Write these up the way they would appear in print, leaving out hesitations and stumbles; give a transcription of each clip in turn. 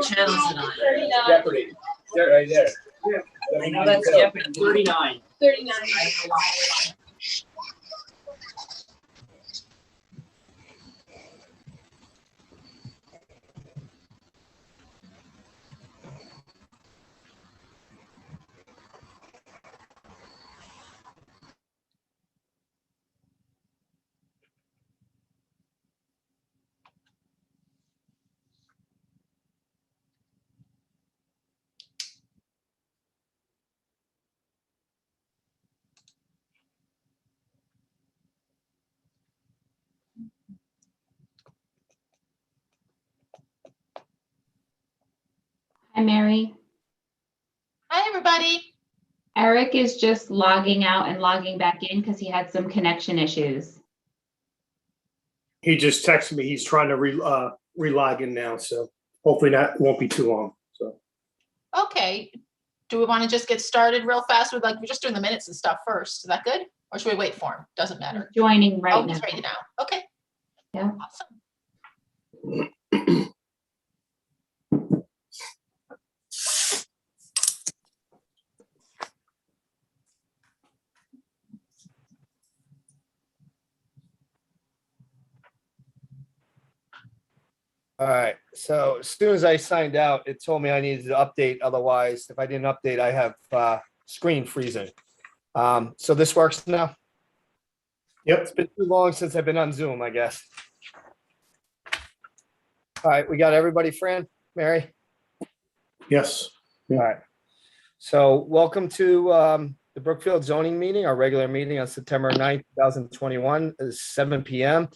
What channel is it on? Jeopardy. There, right there. I know that's Jeopardy. 39. 39. Hi, Mary. Hi, everybody. Eric is just logging out and logging back in because he had some connection issues. He just texted me. He's trying to re-log in now, so hopefully won't be too long. So Okay. Do we want to just get started real fast with we're just doing the minutes and stuff first? Is that good? Or should we wait for him? Doesn't matter. Joining right Oh, now. he's ready now. Okay. Yeah. Awesome. All right, so as soon as I signed out, it told me I needed to update. Otherwise, if I didn't update, I have screen freezing. So this works now. Yep. It's been too long since I've been on Zoom, I guess. All right, we got everybody, Fran, Mary? Yes. All right. So welcome to the Brookfield zoning meeting, our regular meeting on September 9th, 2021, is 7 p.m.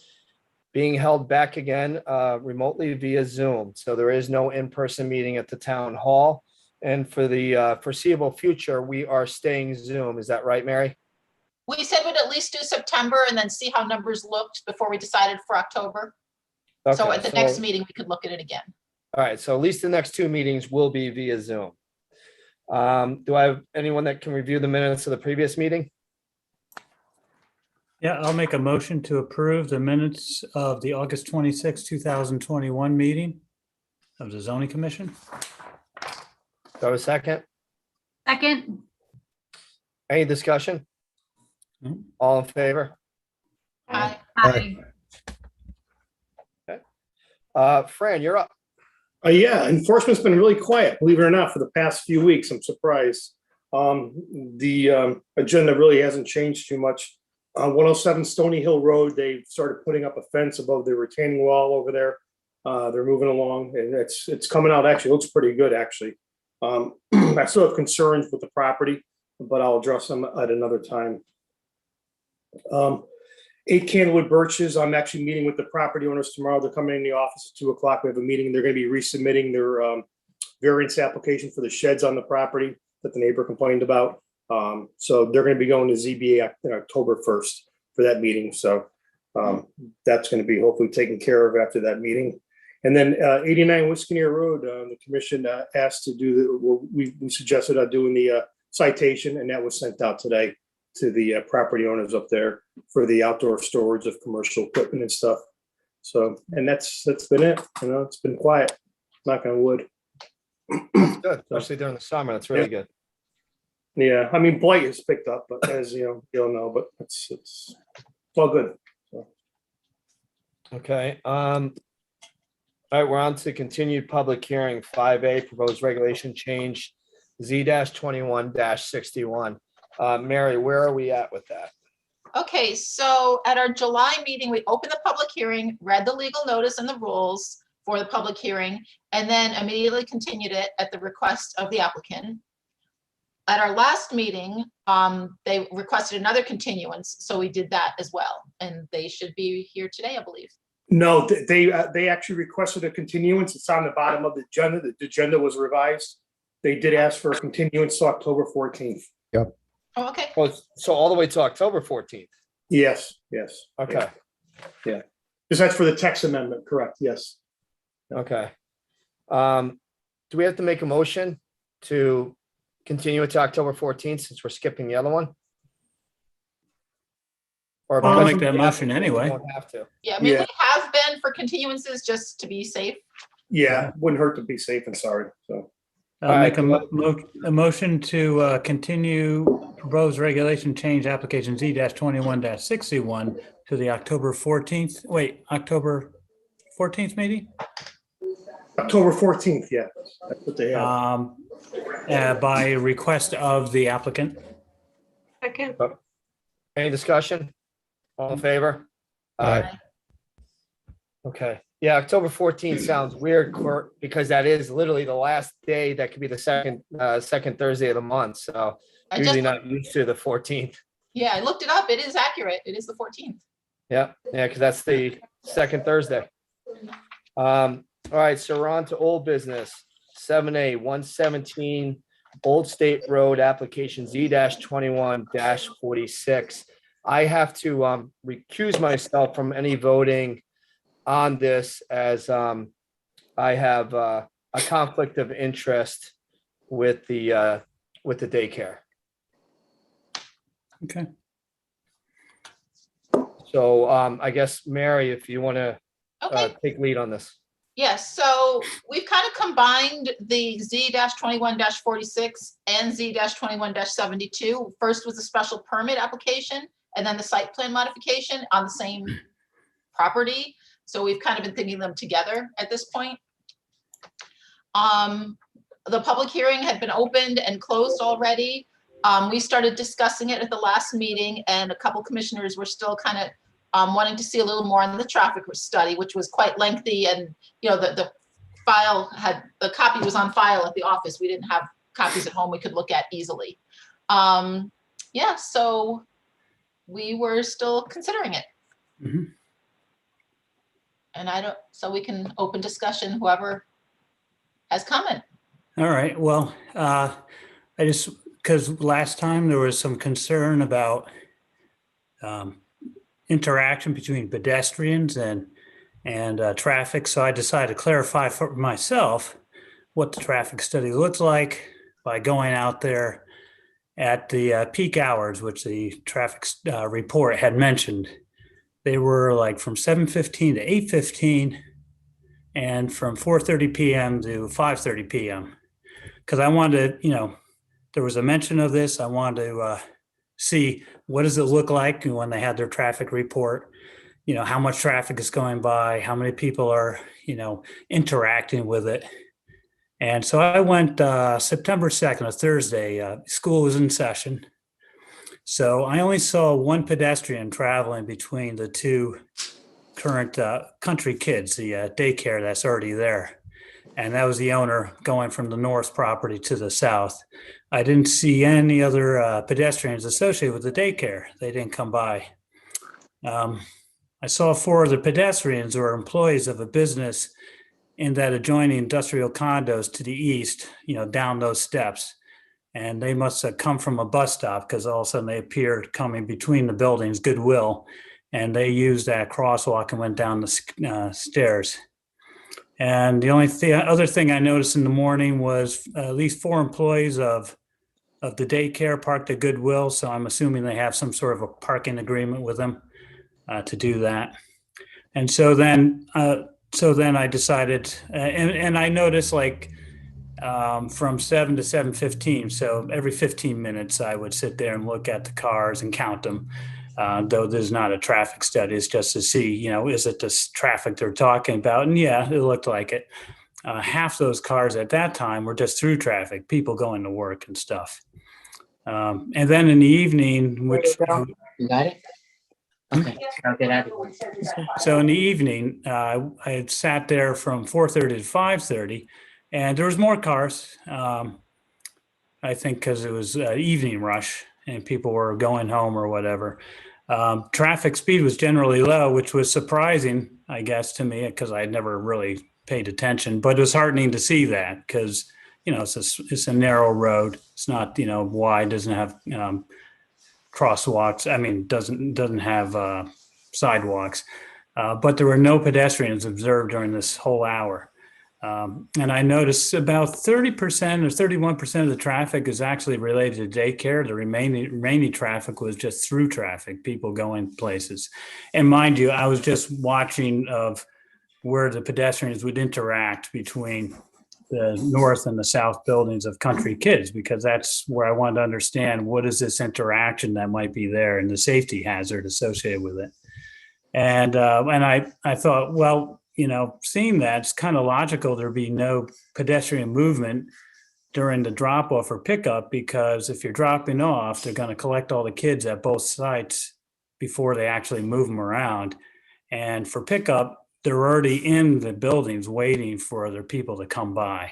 Being held back again remotely via Zoom. So there is no in-person meeting at the town hall. And for the foreseeable future, we are staying Zoom. Is that right, Mary? We said we'd at least do September and then see how numbers looked before we decided for October. So Okay, at the next meeting, we could look at it again. All right, so at least the next two meetings will be via Zoom. Do I have anyone that can review the minutes of the previous meeting? Yeah, I'll make a motion to approve the minutes of the August 26, 2021 meeting of the zoning commission. Do I have a second? Second. Any discussion? No. All in favor? Hi. Hi. Fran, you're up. Yeah, enforcement's been really quiet, believe it or not, for the past few weeks. I'm surprised. The agenda really hasn't changed too much. On 107 Stony Hill Road, they started putting up a fence above the retaining wall over there. They're moving along, and it's coming out. Actually, it looks pretty good, actually. I still have concerns with the property, but I'll address them at another time. 8 Candlewood Birches, I'm actually meeting with the property owners tomorrow. They're coming in the office at 2 o'clock. We have a meeting. They're going to be resubmitting their variance application for the sheds on the property that the neighbor complained about. So they're going to be going to ZBA on October 1st for that meeting. So that's going to be hopefully taken care of after that meeting. And then 89 Wisconsin Road, the commission asked to do, we suggested doing the citation, and that was sent out today to the property owners up there for the outdoor storage of commercial equipment and stuff. So, and that's been it. You know, it's been quiet. Knock on wood. Good, especially during the summer. That's really good. Yeah, I mean, blight has picked up, but as you know, but it's all good. So. Okay. All right, we're on to continued public hearing 5A, proposed regulation change Z-21-61. Mary, where are we at with that? Okay, so at our July meeting, we opened the public hearing, read the legal notice and the rules for the public hearing, and then immediately continued it at the request of the applicant. At our last meeting, they requested another continuance, so we did that as well, and they should be here today, I believe. No, they actually requested a continuance. It's on the bottom of the agenda. The agenda was revised. They did ask for a continuance to October 14th. Yep. Oh, okay. Well, so all the way to October 14th. Yes. Okay. Yeah. Because that's for the text amendment, correct? Yes. Okay. Do we have to make a motion to continue it to October 14th since we're skipping the other one? Or I'll because make that we motion have to, anyway. we don't have to. Yeah, I mean, Yeah. we have been for continuances just to be safe. Yeah, wouldn't hurt to be safe and sorry, so. I'll make All a motion to continue proposed regulation change application Z-21-61 to the October 14th, October 14th meeting? October 14th, yeah, that's what they have. By request of the applicant. Second. Any discussion? All in favor? Aye. Okay, yeah, October 14th sounds weird, Court, because that is literally the last day. That could be the second Thursday of the month, so I usually just, not used to the 14th. yeah, I looked it up. It is accurate. It is the 14th. Yeah, because that's the second Thursday. All right, so we're on to old business. 7A, 117 Old State Road, application Z-21-46. I have to recuse myself from any voting on this as I have a conflict of interest with the daycare. Okay. So I guess, Mary, if you want to Okay. take lead on this. Yes, so we've kind of combined the Z-21-46 and Z-21-72. First was the special permit application and then the site plan modification on the same property. So we've kind of been thinking them together at this point. The public hearing had been opened and closed already. We started discussing it at the last meeting and a couple commissioners were still kind of wanting to see a little more on the traffic study, which was quite lengthy, and the copy was on file at the office. We didn't have copies at home we could look at easily. Yeah, so we were still considering it. Mhm. And so we can open discussion, whoever has comment. All right, well, because last time there was some concern about interaction between pedestrians and traffic, so I decided to clarify for myself what the traffic study looks like by going out there at the peak hours, which the traffic report had mentioned. They were like from 7:15 to 8:15 and from 4:30 p.m. to 5:30 p.m. Because I wanted to, there was a mention of this. I wanted to see what does it look like when they had their traffic report, how much traffic is going by, how many people are, interacting with it. And so I went September 2nd, a Thursday, school was in session. So I only saw one pedestrian traveling between the two current country kids, the daycare that's already there. And that was the owner going from the north property to the south. I didn't see any other pedestrians associated with the daycare. They didn't come by. I saw 4 other pedestrians who are employees of a business in that adjoining industrial condos to the east, down those steps. And they must have come from a bus stop because all of a sudden they appeared coming between the buildings, Goodwill, and they used that crosswalk and went down the stairs. And the only other thing I noticed in the morning was at least 4 employees of the daycare parked at Goodwill. So I'm assuming they have some sort of a parking agreement with them to do that. And so then I decided, and I noticed from 7 to 7:15. So every 15 minutes I would sit there and look at the cars and count them. Though there's not a traffic study, it's just to see, is it this traffic they're talking about? And yeah, it looked like it. Half those cars at that time were just through traffic, people going to work and stuff. And then in the evening, You got it? Okay, I'll get out of here. so in the evening, I had sat there from 4:30 to 5:30, and there was more cars. I think because it was evening rush and people were going home or whatever. Traffic speed was generally low, which was surprising, I guess, to me, because I had never really paid attention. But it was heartening to see that because, it's a narrow road. It's not, wide, doesn't have crosswalks. I mean, doesn't have sidewalks. But there were no pedestrians observed during this whole hour. And I noticed about 30% or 31% of the traffic is actually related to daycare. The remaining traffic was just through traffic, people going places. And mind you, I was just watching of where the pedestrians would interact between the north and the south buildings of Country Kids, because that's where I wanted to understand what is this interaction that might be there and the safety hazard associated with it. And I thought, well, seeing that, it's kind of logical there be no pedestrian movement during the drop off or pickup, because if you're dropping off, they're going to collect all the kids at both sites before they actually move them around. And for pickup, they're already in the buildings waiting for other people to come by.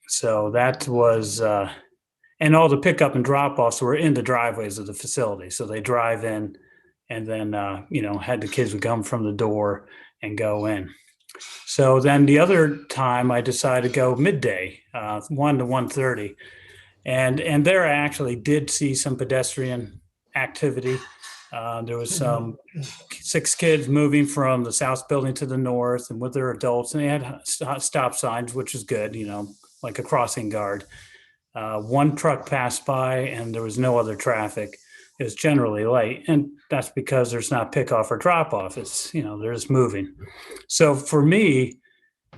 So that was, and all the pickup and drop offs were in the driveways of the facility. So they drive in and then, had the kids would come from the door and go in. So then the other time I decided to go midday, 1 to 1:30. And there I actually did see some pedestrian activity. There was some 6 kids moving from the south building to the north and with their adults, and they had stop signs, which is good, like a crossing guard. 1 truck passed by and there was no other traffic. It was generally light, and that's because there's not pick off or drop off. It's, they're just moving. So for me,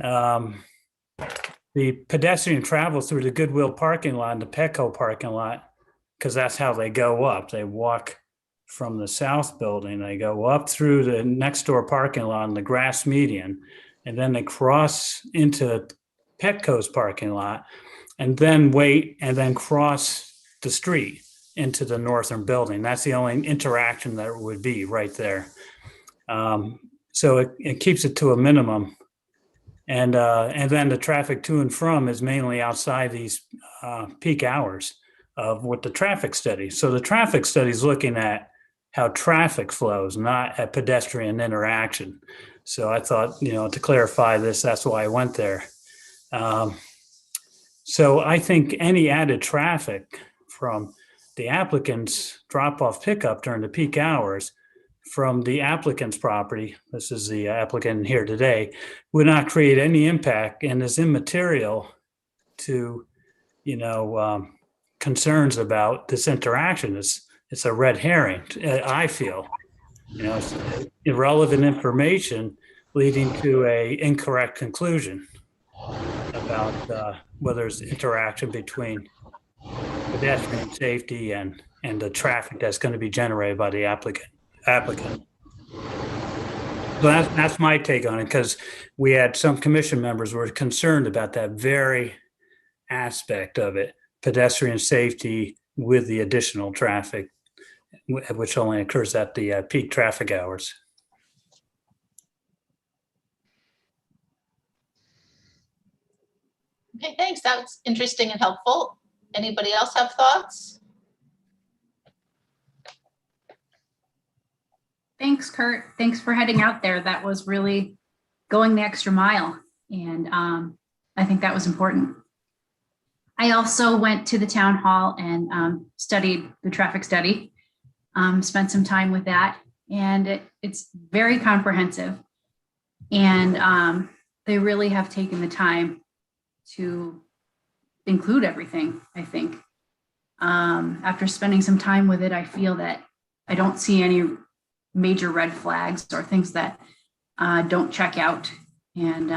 the pedestrian travel through the Goodwill parking lot and the Petco parking lot, because that's how they go up. They walk from the south building, they go up through the next door parking lot and the grass median, and then they cross into Petco's parking lot and then wait and then cross the street into the northern building. That's the only interaction that would be right there. So it keeps it to a minimum. And then the traffic to and from is mainly outside these peak hours of what the traffic study. So the traffic study is looking at how traffic flows, not at pedestrian interaction. So I thought, to clarify this, that's why I went there. So I think any added traffic from the applicant's drop-off pickup during the peak hours from the applicant's property, this is the applicant here today, would not create any impact and is immaterial to, concerns about this interaction. It's a red herring, I feel. It's irrelevant information leading to a incorrect conclusion about whether there's interaction between pedestrian safety and the traffic that's going to be generated by the applicant. So that's my take on it, because we had some commission members who were concerned about that very aspect of it, pedestrian safety with the additional traffic, which only occurs at the peak traffic hours. Okay, thanks. That's interesting and helpful. Anybody else have thoughts? Thanks, Kurt. Thanks for heading out there. That was really going the extra mile. And I think that was important. I also went to the town hall and studied the traffic study, spent some time with that. And it's very comprehensive. And they really have taken the time to include everything, I think. After spending some time with it, I feel that I don't see any major red flags or things that don't check out. And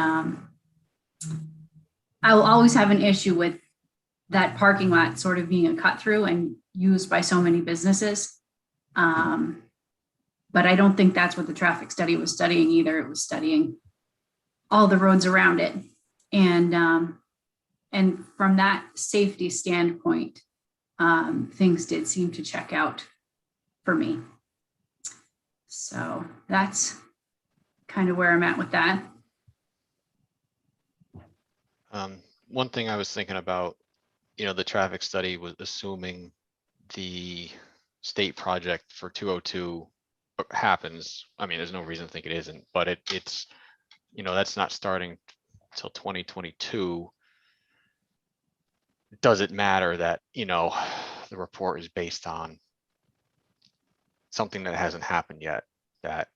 I will always have an issue with that parking lot sort of being a cut through and used by so many businesses. But I don't think that's what the traffic study was studying either. It was studying all the roads around it. And from that safety standpoint, things did seem to check out for me. So that's kind of where I'm at with that. One thing I was thinking about, the traffic study was assuming the state project for 202 happens. I mean, there's no reason to think it isn't, but it's, that's not starting till 2022. Does it matter that, the report is based on something that hasn't happened yet, that,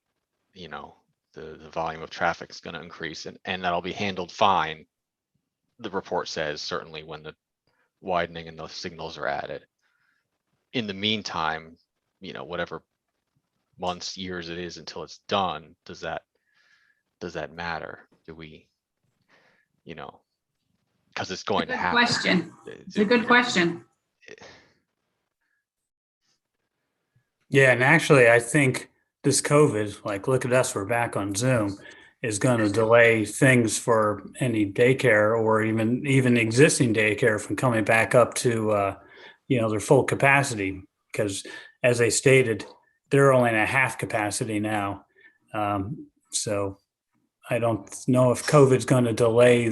the volume of traffic is going to increase and that'll be handled fine. The report says certainly when the widening and the signals are added. In the meantime, whatever months, years it is until it's done, does that does that matter? Do we, because it's going to Good happen. question. It's a good question. Yeah, and actually, I think this COVID, like, look at us, we're back on Zoom, is going to delay things for any daycare or even existing daycare from coming back up to, their full capacity. Because as they stated, they're only at half capacity now. So I don't know if COVID's going to delay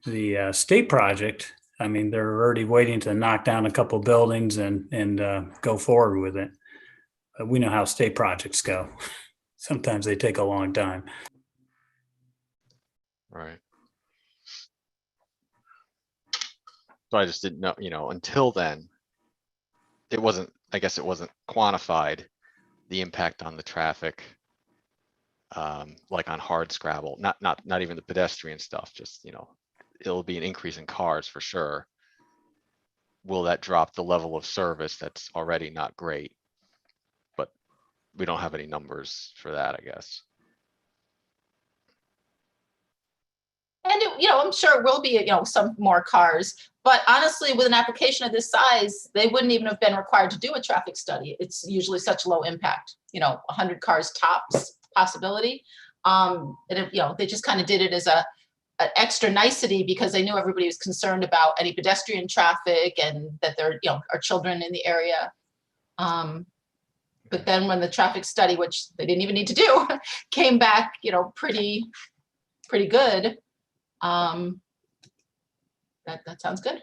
the state project. I mean, they're already waiting to knock down a couple buildings and go forward with it. We know how state projects go. Sometimes they take a long time. Right. So I just didn't know, until then, I guess it wasn't quantified, the impact on the traffic, like on hard scrabble, not even the pedestrian stuff, just, it'll be an increase in cars for sure. Will that drop the level of service that's already not great? But we don't have any numbers for that, I guess. And, I'm sure it will be, some more cars. But honestly, with an application of this size, they wouldn't even have been required to do a traffic study. It's usually such low impact, 100 cars tops possibility. They just kind of did it as an extra nicety because they knew everybody was concerned about any pedestrian traffic and that there, are children in the area. But then when the traffic study, which they didn't even need to do, came back, pretty good. That sounds good.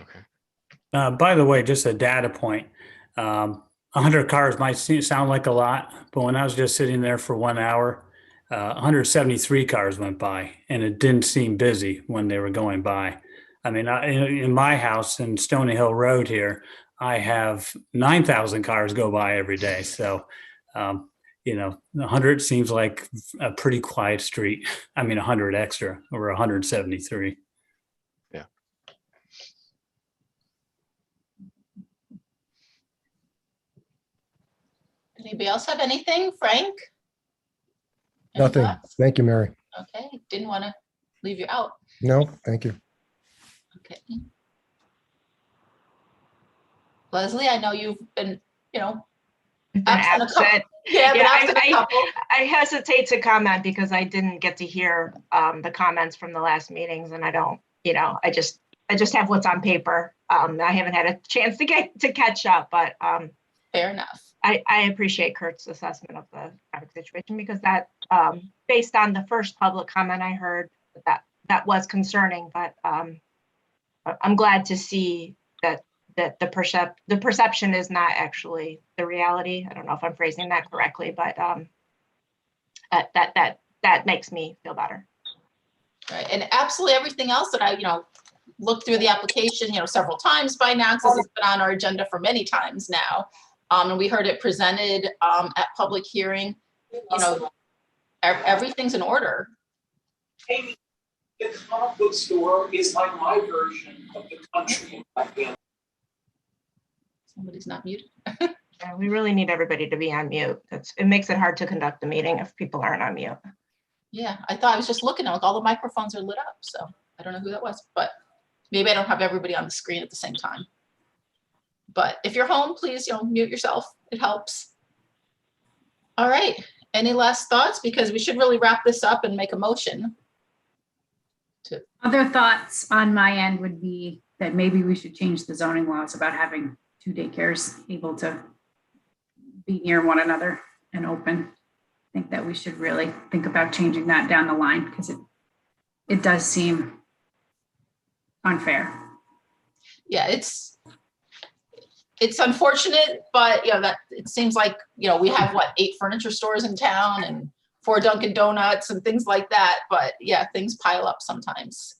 Okay. By the way, just a data point. 100 cars might sound like a lot, but when I was just sitting there for 1 hour, 173 cars went by, and it didn't seem busy when they were going by. I mean, in my house in Stony Hill Road here, I have 9,000 cars go by every day. So, 100 seems like a pretty quiet street. I mean, 100 extra over 173. Yeah. Anybody else have anything? Frank? Any Nothing. thoughts? Thank you, Mary. Okay, didn't want to leave you out. No, thank you. Okay. Leslie, I know you've been, Been absent a couple. absent. Yeah, but Yeah, absent a couple. I hesitate to comment because I didn't get to hear the comments from the last meetings, and I don't, I just have what's on paper. I haven't had a chance to catch up, but Fair enough. I appreciate Kurt's assessment of the traffic situation because that, based on the first public comment I heard, that was concerning, but I'm glad to see that the perception is not actually the reality. I don't know if I'm phrasing that correctly, but that makes me feel better. Right, and absolutely everything else that I, looked through the application, several times by now, because it's been on our agenda for many times now. And we heard it presented at public hearing, everything's in order. Amy, the comic book store is like my version of the country. Somebody's not muted. Yeah, we really need everybody to be on mute. It makes it hard to conduct the meeting if people aren't on mute. Yeah, I thought I was just looking, all the microphones are lit up, so I don't know who that was, but maybe I don't have everybody on the screen at the same time. But if you're home, please, mute yourself. It helps. All right. Any last thoughts? Because we should really wrap this up and make a motion. Other thoughts on my end would be that maybe we should change the zoning laws about having 2 daycares able to be near one another and open. I think that we should really think about changing that down the line because it does seem unfair. Yeah, it's unfortunate, but that it seems like, we have 8 furniture stores in town and 4 Dunkin' Donuts and things like that. But yeah, things pile up sometimes.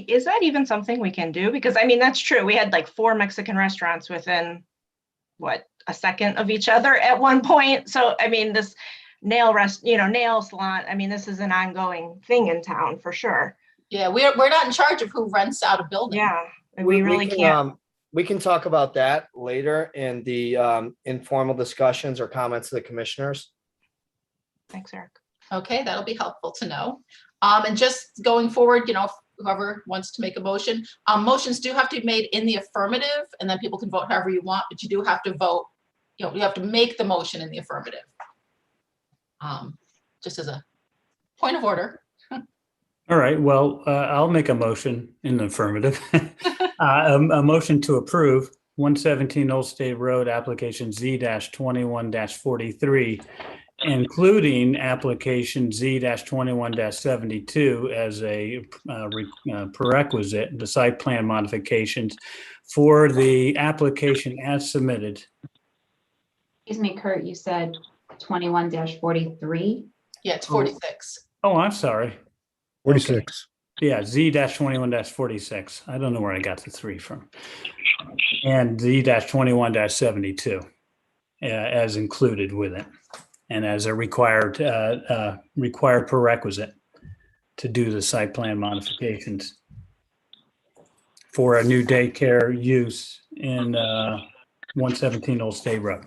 Is that even something we can do? Because I mean, that's true. We had 4 Mexican restaurants within a second of each other at one point. So, I mean, this nail salon, I mean, this is an ongoing thing in town for sure. Yeah, we're not in charge of who rents out a building. Yeah, we really can't. We can talk about that later in the informal discussions or comments of the commissioners. Thanks, Eric. Okay, that'll be helpful to know. And just going forward, whoever wants to make a motion, motions do have to be made in the affirmative, and then people can vote however you want, but you do have to vote, you have to make the motion in the affirmative. Just as a point of order. All right, well, I'll make a motion in the affirmative. A motion to approve 117 Old State Road, application Z-21-43, including application Z-21-72 as a prerequisite, the site plan modifications for the application as submitted. Excuse me, Kurt, you said 21-43? Yeah, it's 46. Oh, I'm sorry. 46. Yeah, Z-21-46. I don't know where I got the 3 from. And Z-21-72 as included with it and as a required prerequisite to do the site plan modifications for a new daycare use in 117 Old State Road.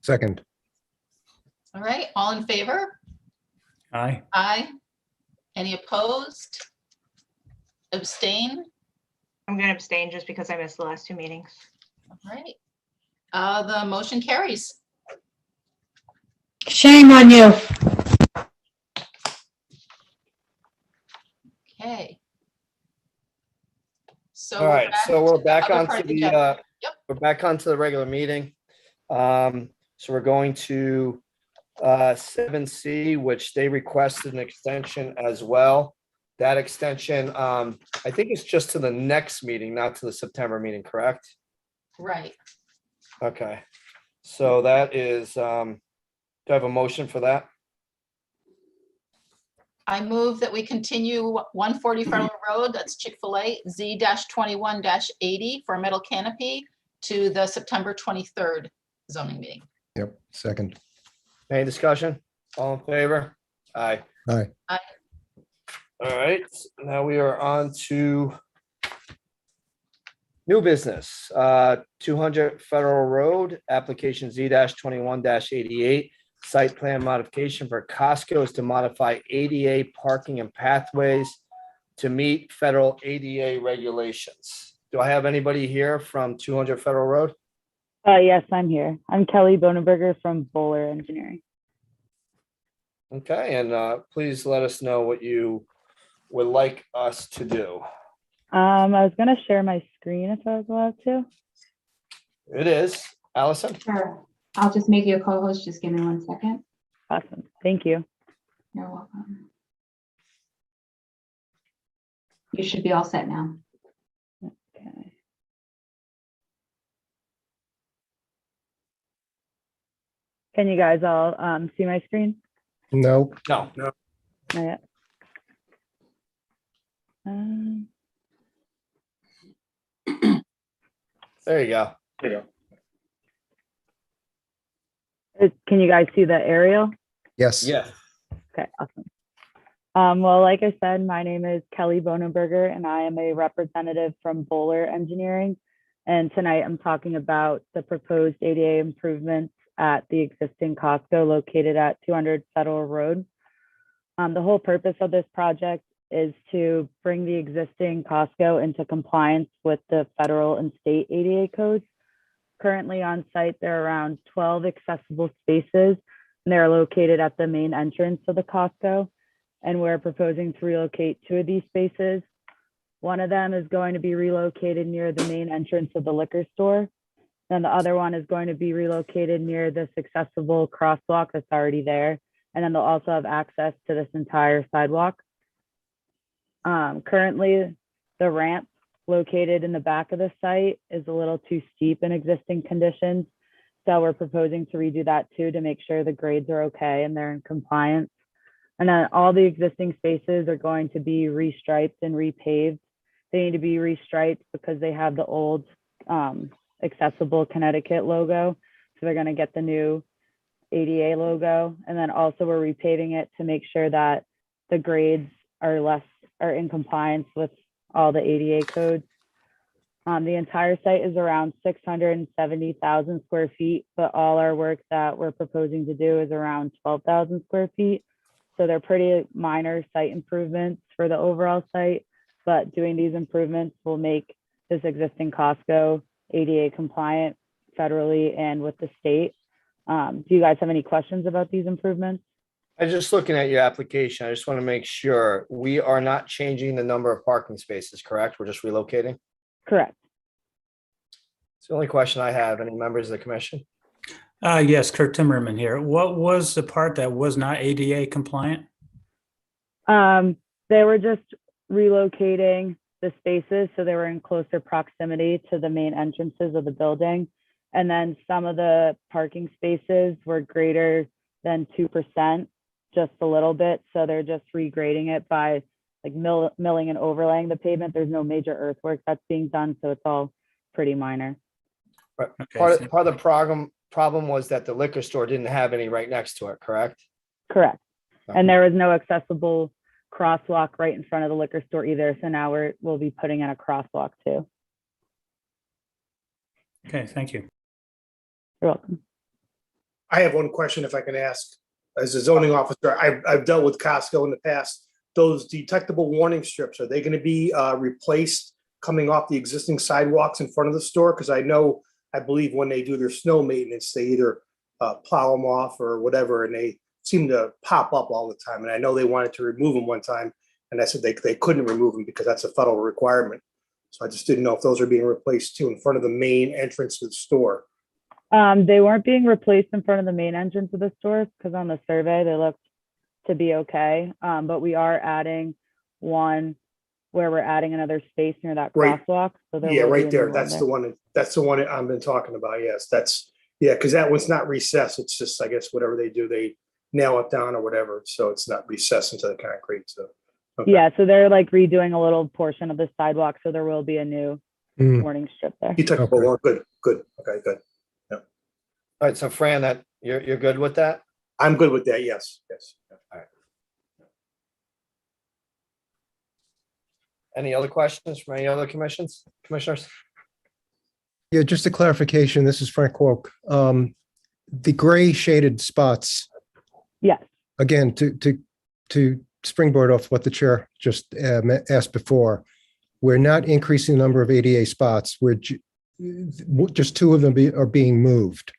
Second. All right, all in favor? Aye. Aye. Any opposed? Abstain? I'm going to abstain just because I missed the last 2 meetings. All right. The motion carries. Shame on you. Okay. So All right, so we're back other part onto of the the, agenda. Yep. we're back onto the regular meeting. So we're going to 7C, which they requested an extension as well. That extension, I think it's just to the next meeting, not to the September meeting, correct? Right. Okay, so that is, do I have a motion for that? I move that we continue 140 Federal Road, that's Chick-fil-A, Z-21-80 for a metal canopy to the September 23rd zoning meeting. Yep. Second. Any discussion? All in favor? Aye. Aye. All right, now we are on to new business, 200 Federal Road, application Z-21-88, site plan modification for Costco is to modify ADA parking and pathways to meet federal ADA regulations. Do I have anybody here from 200 Federal Road? Yes, I'm here. I'm Kelly Bonenberger from Bowler Engineering. Okay, and please let us know what you would like us to do. I was going to share my screen if I was allowed to. It is. Allison? Sure. I'll just make you a co-host. Just give me 1 second. Awesome. Thank you. You're welcome. You should be all set now. Okay. Can you guys all see my screen? No. No. Not yet. There you go. There you go. Can you guys see the aerial? Yes. Yeah. Okay, awesome. Well, like I said, my name is Kelly Bonenberger, and I am a representative from Bowler Engineering. And tonight I'm talking about the proposed ADA improvements at the existing Costco located at 200 Federal Road. The whole purpose of this project is to bring the existing Costco into compliance with the federal and state ADA codes. Currently on site, there are around 12 accessible spaces, and they're located at the main entrance of the Costco. And we're proposing to relocate 2 of these spaces. One of them is going to be relocated near the main entrance of the liquor store. And the other one is going to be relocated near this accessible crosswalk that's already there. And then they'll also have access to this entire sidewalk. Currently, the ramp located in the back of the site is a little too steep in existing conditions. So we're proposing to redo that too, to make sure the grades are okay and they're in compliance. And then all the existing spaces are going to be restriped and repaved. They need to be restriped because they have the old accessible Connecticut logo. So they're going to get the new ADA logo. And then also we're repaving it to make sure that the grades are in compliance with all the ADA codes. The entire site is around 670,000 square feet, but all our work that we're proposing to do is around 12,000 square feet. So they're pretty minor site improvements for the overall site, but doing these improvements will make this existing Costco ADA compliant federally and with the state. Do you guys have any questions about these improvements? I'm just looking at your application. I just want to make sure we are not changing the number of parking spaces, correct? We're just relocating? Correct. It's the only question I have. Any members of the commission? Yes, Kurt Timmerman here. What was the part that was not ADA compliant? They were just relocating the spaces so they were in closer proximity to the main entrances of the building. And then some of the parking spaces were greater than 2%, just a little bit. So they're just regrading it by like milling and overlaying the pavement. There's no major earthwork that's being done, so it's all pretty minor. Right. Okay, Part of the problem was that the liquor store didn't have any right next to it, correct? Correct. Okay. And there was no accessible crosswalk right in front of the liquor store either. So now we'll be putting in a crosswalk too. Okay, thank you. You're welcome. I have one question if I can ask. As a zoning officer, I've dealt with Costco in the past. Those detectable warning strips, are they going to be replaced coming off the existing sidewalks in front of the store? Because I believe when they do their snow maintenance, they either plow them off or whatever, and they seem to pop up all the time. And I know they wanted to remove them one time, and I said they couldn't remove them because that's a federal requirement. So I just didn't know if those are being replaced too in front of the main entrance to the store. They weren't being replaced in front of the main entrance of the store because on the survey they looked to be okay. But we are adding one where we're adding another space near that Right. crosswalk. So there Yeah, will be right a there. new That's one the one. That's the one I've been talking about. Yes, because that one's not recessed. It's just, I guess, whatever they do, they nail it down or whatever. So it's not recessed into the concrete. So okay. Yeah, so they're like redoing a little portion of the sidewalk, so there will be a new warning strip there. You took Okay. one. Good. Okay, good. All right, so Fran, that you're good with that? I'm good with that. Yes. All right. Any other questions from any other commissioners? Yeah, just a clarification. This is Frank Kwok. The gray shaded spots, Yes, again, to springboard off what the chair just asked before, we're not increasing the number of ADA spots. We're just two of them are being moved.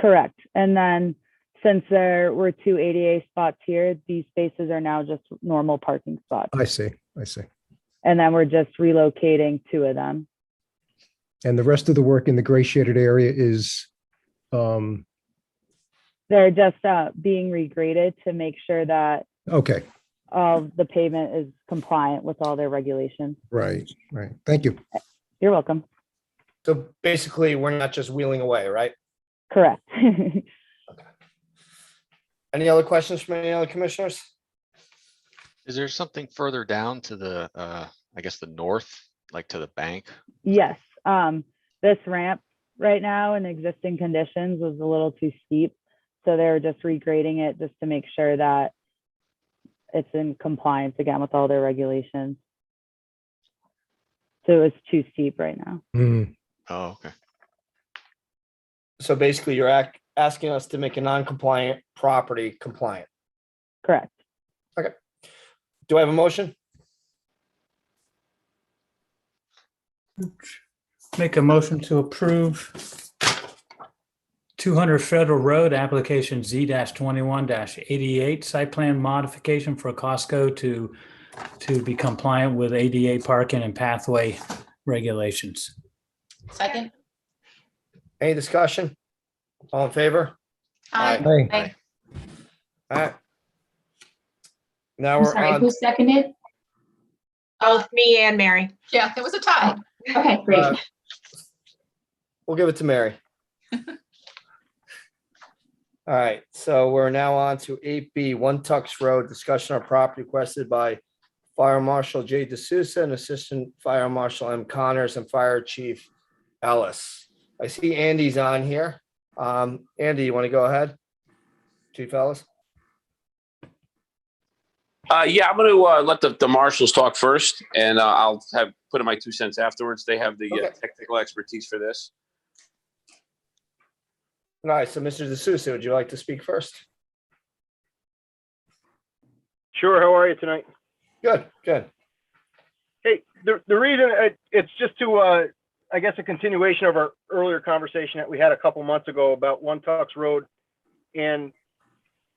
correct. And then since there were 2 ADA spots here, these spaces are now just normal parking spots. I see. And then we're just relocating 2 of them. And the rest of the work in the gray shaded area is, They're just being regraded to make sure that okay, all the pavement is compliant with all their regulations. right. Thank you. You're welcome. So basically, we're not just wheeling away, right? Correct. Any other questions from any other commissioners? Is there something further down to the, I guess, the north, like to the bank? Yes, this ramp right now in existing conditions was a little too steep. So they're just regrading it just to make sure that it's in compliance again with all their regulations. So it's too steep right now. Oh, okay. So basically, you're asking us to make a non-compliant property compliant. Correct. Do I have a motion? Make a motion to approve 200 Federal Road, application Z-21-88, site plan modification for Costco to be compliant with ADA parking and pathway regulations. Second? Any discussion? All in favor? Aye. Aye. All right. Now I'm we're sorry, on. who seconded? Both me and Mary. Yeah, it was a tie. Okay, great. We'll give it to Mary. All right, so we're now on to 8B, One Tux Road, discussion on property requested by Fire Marshal J. D'Souza and Assistant Fire Marshal M. Connors and Fire Chief Ellis. I see Andy's on here. Andy, you want to go ahead? Chief Ellis? Yeah, I'm going to let the marshals talk first, and I'll have put in my 2 cents afterwards. They have the Okay. technical expertise for this. All right, so Mr. D'Souza, would you like to speak first? Sure. How are you tonight? Good, good. Hey, the reason it's just to, I guess, a continuation of our earlier conversation that we had a couple months ago about One Tux Road and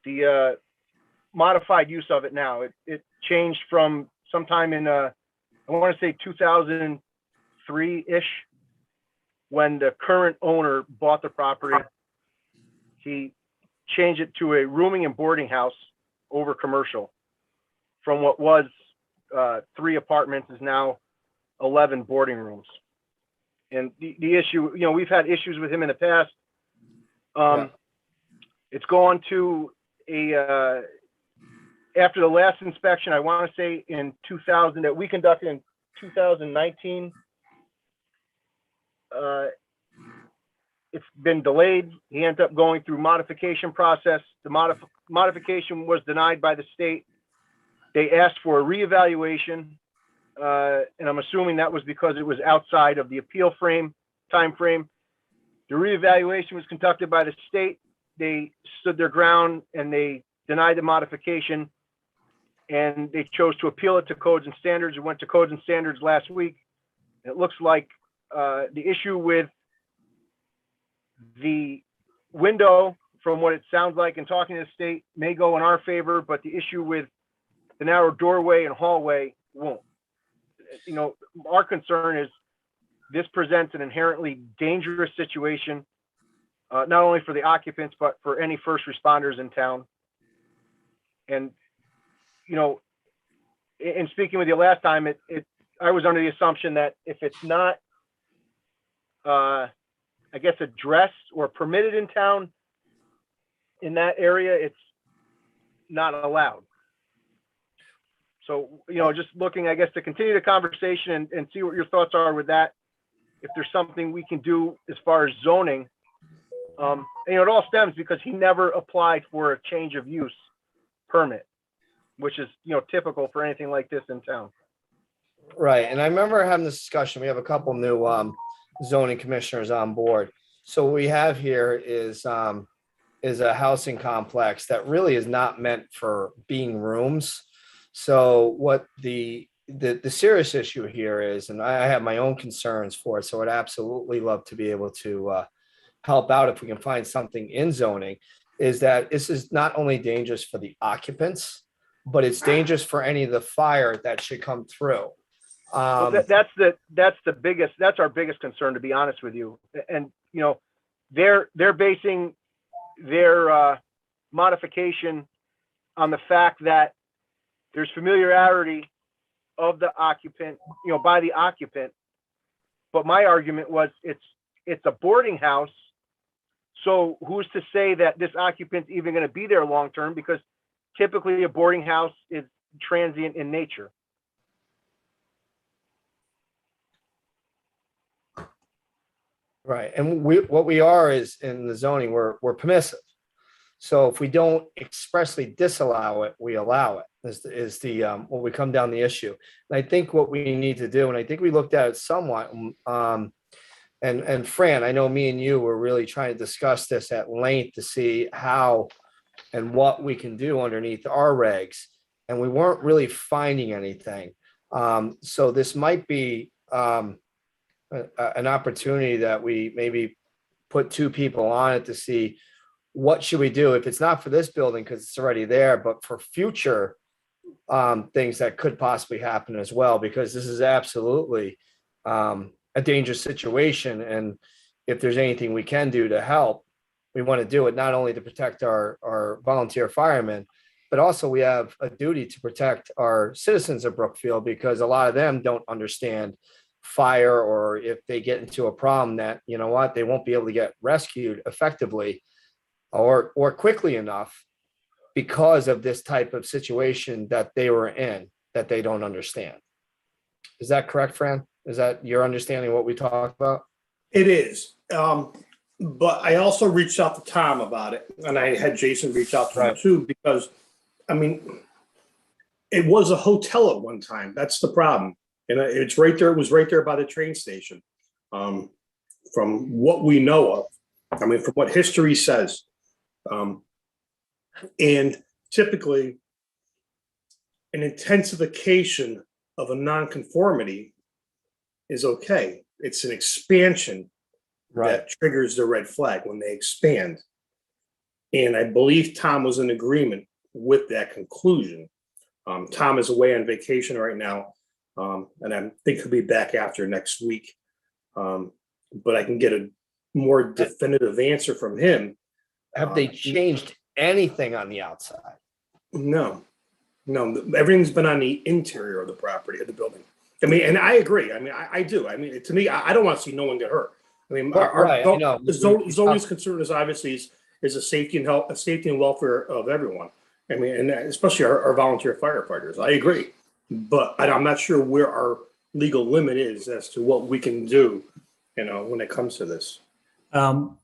the modified use of it now. It changed from sometime in, I want to say 2003-ish, when the current owner bought the property. He changed it to a rooming and boarding house over commercial. From what was 3 apartments is now 11 boarding rooms. And the issue, you know, we've had issues with him in the past. It's gone to a, after the last inspection, I want to say in 2000, that we conducted in 2019, it's been delayed. He ended up going through modification process. The modification was denied by the state. They asked for a reevaluation, and I'm assuming that was because it was outside of the appeal time frame. The reevaluation was conducted by the state. They stood their ground and they denied the modification, and they chose to appeal it to Codes and Standards. It went to Codes and Standards last week. It looks like the issue with the window, from what it sounds like in talking to the state, may go in our favor, but the issue with the narrow doorway and hallway won't. You know, our concern is this presents an inherently dangerous situation, not only for the occupants, but for any first responders in town. And, you know, in speaking with you last time, I was under the assumption that if it's not, I guess, addressed or permitted in town, in that area, it's not allowed. So, you know, just looking, I guess, to continue the conversation and see what your thoughts are with that. If there's something we can do as far as zoning, and, you know, it all stems because he never applied for a change of use permit, which is, you know, typical for anything like this in town. Right, and I remember having this discussion. We have a couple new zoning commissioners on board. So what we have here is a housing complex that really is not meant for being rooms. So what the serious issue here is, and I have my own concerns for it, so I'd absolutely love to be able to help out if we can find something in zoning, is that this is not only dangerous for the occupants, but it's dangerous for any of the fire that should come through. Well, that's our biggest concern, to be honest with you. And, you know, they're basing their modification on the fact that there's familiarity of the occupant, you know, by the occupant. But my argument was it's a boarding house. So who's to say that this occupant's even going to be there long term? Because typically a boarding house is transient in nature. Right, and what we are is in the zoning, we're permissive. So if we don't expressly disallow it, we allow it, is the when we come down the issue. And I think what we need to do, and I think we looked at it somewhat, and Fran, I know me and you were really trying to discuss this at length to see how and what we can do underneath our regs, and we weren't really finding anything. So this might be an opportunity that we maybe put 2 people on it to see what should we do if it's not for this building because it's already there, but for future things that could possibly happen as well, because this is absolutely a dangerous situation. And if there's anything we can do to help, we want to do it, not only to protect our volunteer firemen, but also we have a duty to protect our citizens of Brookfield, because a lot of them don't understand fire, or if they get into a problem that, you know what, they won't be able to get rescued effectively or quickly enough because of this type of situation that they were in, that they don't understand. Is that correct, Fran? Is that your understanding of what we talked about? It is. But I also reached out to Tom about it, and I had Jason reach out to him too, because, I mean, it was a hotel at one time. That's the problem. And it's right there, it was right there by the train station. From what we know of, I mean, from what history says. And typically, an intensification of a nonconformity is okay. It's an expansion that triggers the red flag when they expand. And I believe Tom was in agreement with that conclusion. Tom is away on vacation right now, and I think he'll be back after next week. But I can get a more definitive answer from him. Have they changed anything on the outside? No, everything's been on the interior of the property of the building. I mean, and I agree. I mean, I do. I mean, to me, I don't want to see no one get hurt. I mean, the zoning's concern is obviously is a safety and health, a safety and welfare of everyone. I mean, and especially our volunteer firefighters. I agree, but I'm not sure where our legal limit is as to what we can do, when it comes to this.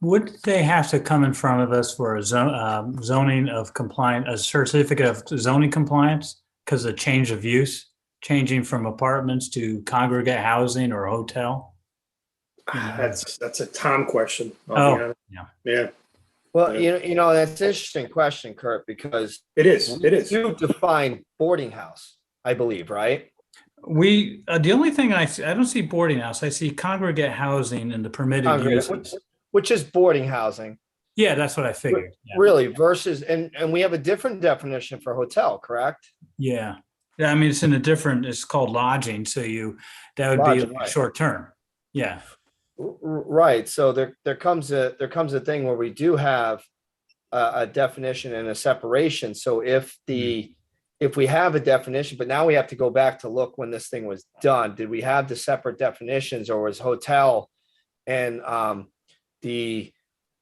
Would they have to come in front of us for a zoning of compliance, a certificate of zoning compliance because of change of use, changing from apartments to congregate housing or hotel? That's a Tom question. Yeah. Well, that's an interesting question, Kurt, because it is. You define boarding house, I believe, right? We the only thing I don't see boarding house. I see congregate housing in the permitted uses, which is boarding housing. Yeah, that's what I figured. Yeah. Really, versus and we have a different definition for hotel, correct? Yeah. I mean, it's in a different. It's called lodging, so that would Lodging, be right. short term. Yeah. Right. So there comes a thing where we do have a definition and a separation. So if we have a definition, but now we have to go back to look when this thing was done. Did we have the separate definitions, or was hotel and the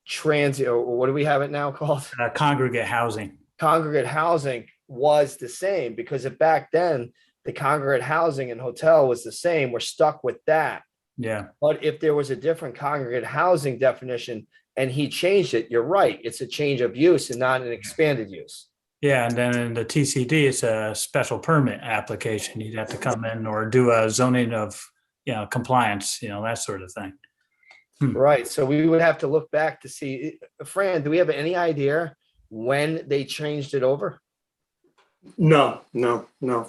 transit, or what do we have it now called? Congregate housing. Congregate housing was the same, because if back then the congregate housing and hotel was the same, we're stuck with that. Yeah. But if there was a different congregate housing definition and he changed it, you're right. It's a change of use and not an expanded use. Yeah, and then in the TCD, it's a special permit application. You'd have to come in or do a zoning of, compliance, that sort of thing. Right. So we would have to look back to see. Fran, do we have any idea when they changed it over? No.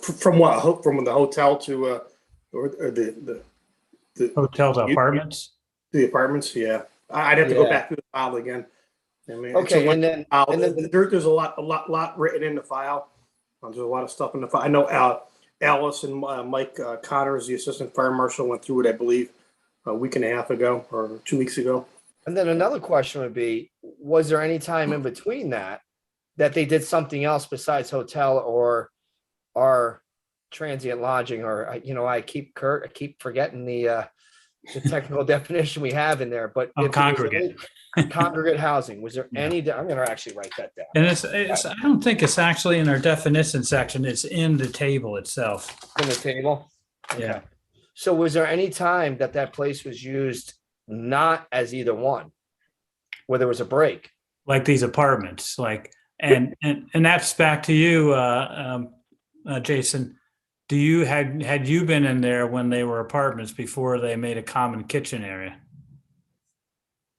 From what? From the hotel to or the hotel to apartments? The apartments, yeah. I'd have to go back through the file again. I mean, okay, and then there's a lot written in the file. There's a lot of stuff in the file. I know Alice and Mike Connors, the assistant fire marshal, went through it, I believe, a week and a half ago or 2 weeks ago. And then another question would be, was there any time in between that they did something else besides hotel or transient lodging, or I keep forgetting the technical definition we have in there, but congregate housing, was there any? I'm going to actually write that down. And it's I don't think it's actually in our definition section. It's in the table itself. In the table. Yeah. Okay. So was there any time that place was used not as either one, where there was a break? Like these apartments, and that's back to you, Jason. Had you been in there when they were apartments before they made a common kitchen area?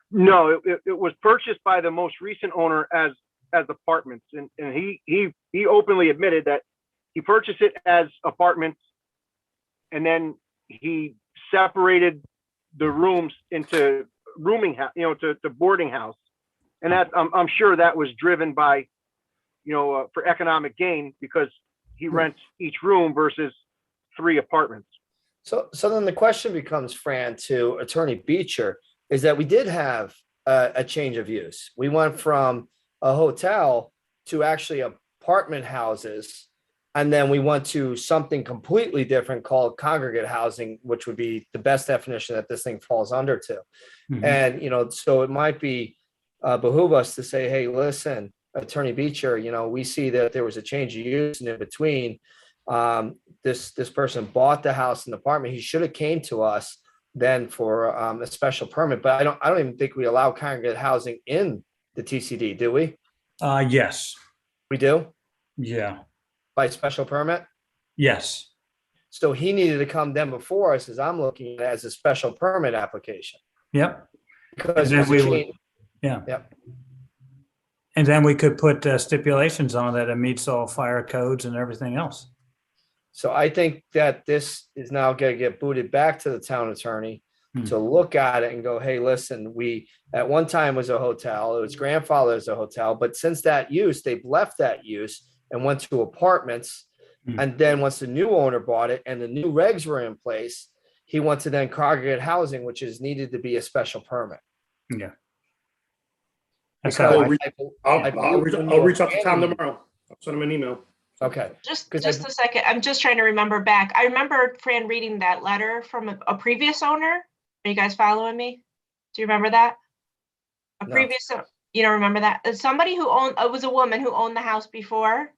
No, it was purchased by the most recent owner as apartments, and he openly admitted that he purchased it as apartments, and then he separated the rooms into rooming house, to boarding house, and that I'm sure that was driven by, for economic gain, because he rents each room versus 3 apartments. So then the question becomes, Fran, to Attorney Beecher, is that we did have a change of use. We went from a hotel to actually apartment houses, and then we went to something completely different called congregate housing, which would be the best definition that this thing falls under to. Mm-hmm. And, so it might be behoove us to say, hey, listen, Attorney Beecher, we see that there was a change of use, and in between, this person bought the house and apartment. He should have came to us then for a special permit, but I don't even think we allow congregate housing in the TCD, do we? Yes, we do. Yeah, by special permit. Yes. So he needed to come then before us, as I'm looking at it, as a special permit application. Yep. Because And then it was a we would- change- Yeah. Yep. And then we could put stipulations on that it meets all fire codes and everything else. So I think that this is now gonna get booted back to the town attorney Hmm. to look at it and go, hey, listen, we at one time was a hotel, it was grandfathered as a hotel, but since that use, they've left that use and went to apartments. Hmm. And then once the new owner bought it and the new regs were in place, he went to then congregate housing, which is needed to be a special permit. Yeah. Because how I'll I- reach- I believe when you I'll reach out to Tom abandon- tomorrow. I'll send him an email. Okay, Just 'Cause just a second. I'm just trying to remember back. I remember Fran reading that letter from a previous owner. Are you guys following me? Do you remember that? A No. previous, you don't remember that? Somebody who owned, it was a woman who owned the house before.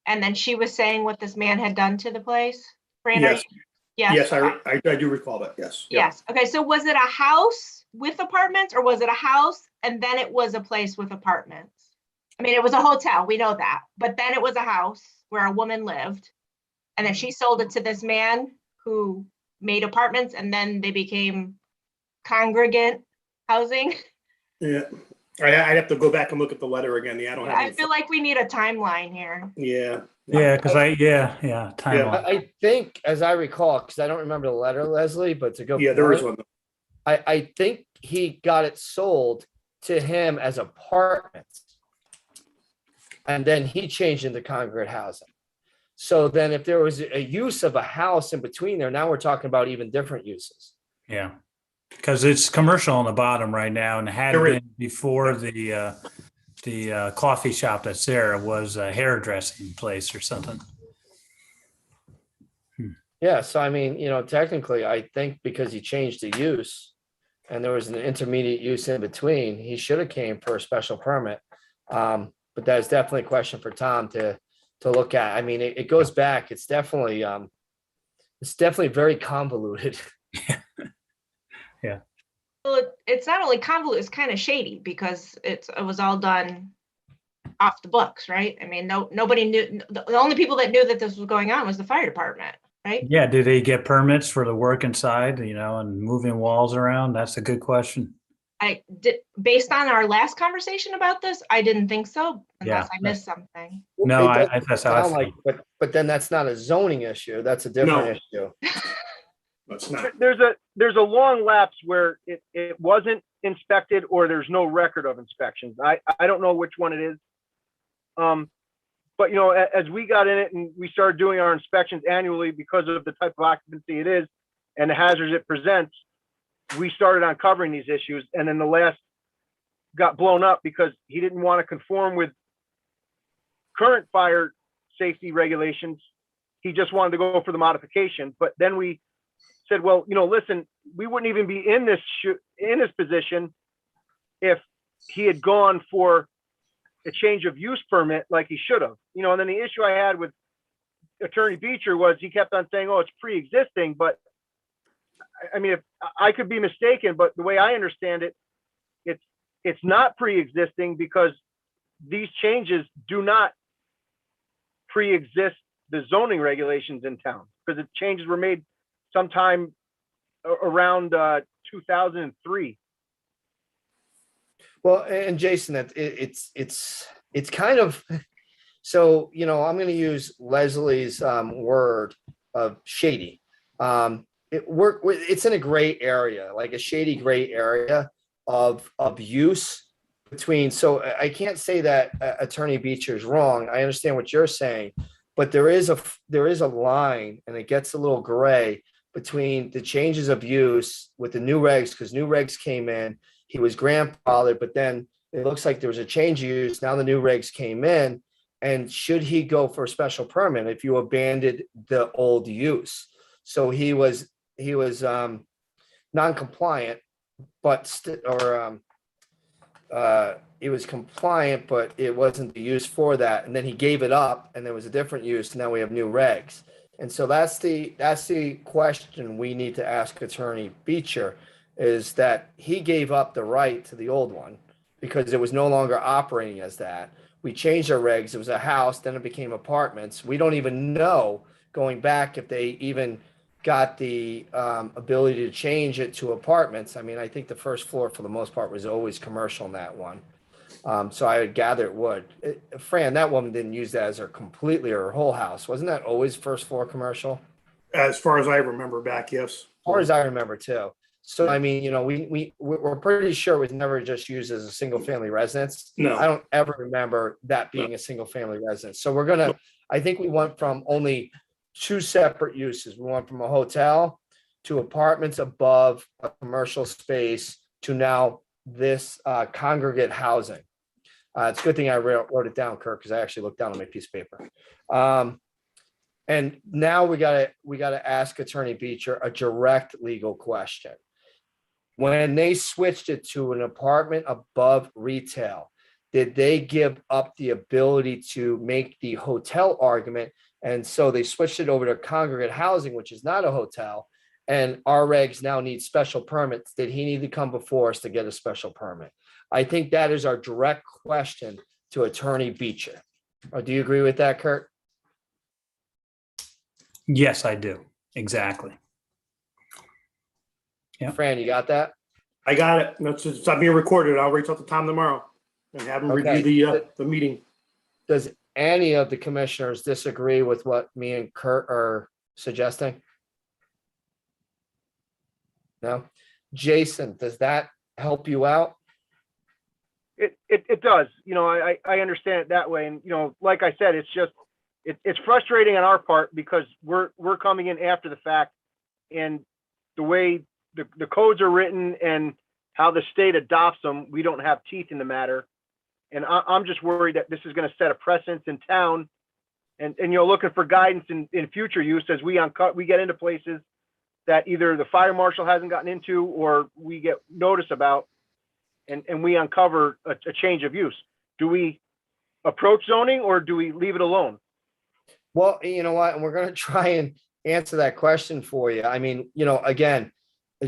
And then she was saying what this man had done to the place. Fran, are Yes. you- Yes. I do recall that, yes. Yep. Yes. Okay, so was it a house with apartments or was it a house and then it was a place with apartments? I mean, it was a hotel, we know that, but then it was a house where a woman lived. And then she sold it to this man who made apartments and then they became congregate housing. Yeah, I'd have to go back and look at the letter again. Yeah, I don't have. I any- feel like we need a timeline here. Yeah. Yeah, because timeline. I think, as I recall, because I don't remember the letter, Leslie, but to go. Yeah, there is one. I think he got it sold to him as apartments. And then he changed into congregate housing. So then if there was a use of a house in between there, now we're talking about even different uses. Yeah. Because it's commercial on the bottom right now and had There is. been before the coffee shop that's there was a hairdressing place or something. Yeah, so I mean, technically, I think because he changed the use and there was an intermediate use in between, he should have came for a special permit. But that is definitely a question for Tom to look at. I mean, it goes back. It's definitely very convoluted. Yeah. Well, it's not only convoluted, it's kind of shady because it was all done off the books, right? I mean, nobody knew, the only people that knew that this was going on was the fire department, right? Yeah. Did they get permits for the work inside, and moving walls around? That's a good question. I did, based on our last conversation about this, I didn't think so, unless I missed something. No, It doesn't that's how I sound like, but then that's not a zoning issue. That's a different issue. It's not. There's a long lapse where it wasn't inspected or there's no record of inspections. I don't know which one it is. But as we got in it and we started doing our inspections annually because of the type of occupancy it is and the hazards it presents, we started uncovering these issues. And then the last got blown up because he didn't want to conform with current fire safety regulations. He just wanted to go for the modification. But then we said, well, listen, we wouldn't even be in this position if he had gone for a change of use permit like he should have. And then the issue I had with Attorney Beecher was he kept on saying, oh, it's pre-existing, but I mean, if I could be mistaken, but the way I understand it, it's not pre-existing because these changes do not pre-exist the zoning regulations in town because the changes were made sometime around 2003. Well, and Jason, it's kind of, so, I'm going to use Leslie's word of shady. It's in a gray area, like a shady gray area of use between. So I can't say that Attorney Beecher is wrong. I understand what you're saying, but there is a line, and it gets a little gray between the changes of use with the new regs, because new regs came in. He was grandfathered, but then it looks like there was a change of use. Now the new regs came in, and should he go for a special permit if you abandoned the old use? So he was non-compliant, but he was compliant, but it wasn't the use for that. And then he gave it up, and there was a different use. Now we have new regs, and so that's the question we need to ask Attorney Beecher, is that he gave up the right to the old one because it was no longer operating as that. We changed our regs. It was a house, then it became apartments. We don't even know going back, if they even got the ability to change it to apartments. I mean, I think the first floor for the most part was always commercial in that one. So I would gather it would. Fran, that woman didn't use that as her whole house. Wasn't that always first floor commercial? As far as I remember back, yes. As far as I remember too. So, I mean, you know, we're pretty sure it was never just used as a single family residence. No. I don't ever remember that being a single family residence. So I think we went from only two separate uses. We went from a hotel to apartments above a commercial space to now this congregate housing. It's a good thing I wrote it down, Kirk, because I actually looked down on my piece of paper. And now we gotta ask Attorney Beecher a direct legal question. When they switched it to an apartment above retail, did they give up the ability to make the hotel argument? And so they switched it over to congregate housing, which is not a hotel. And our regs now need special permits. Did he need to come before us to get a special permit? I think that is our direct question to Attorney Beecher. Do you agree with that, Kurt? Yes, I do. Exactly. Yeah. Fran, you got that? I got it. It's not being recorded. I'll reach out to Tom tomorrow and have him review the meeting. Does any of the commissioners disagree with what me and Kurt are suggesting? No? Jason, does that help you out? It does. You know, I understand it that way. And, you know, like I said, it's frustrating on our part because we're coming in after the fact, and the way the codes are written and how the state adopts them, we don't have teeth in the matter. And I'm just worried that this is going to set a precedent in town, and you're looking for guidance in future use as we get into places that either the fire marshal hasn't gotten into or we get notice about, and we uncover a change of use. Do we approach zoning or do we leave it alone? Well, you know what, and we're going to try and answer that question for you. I mean, you know, again,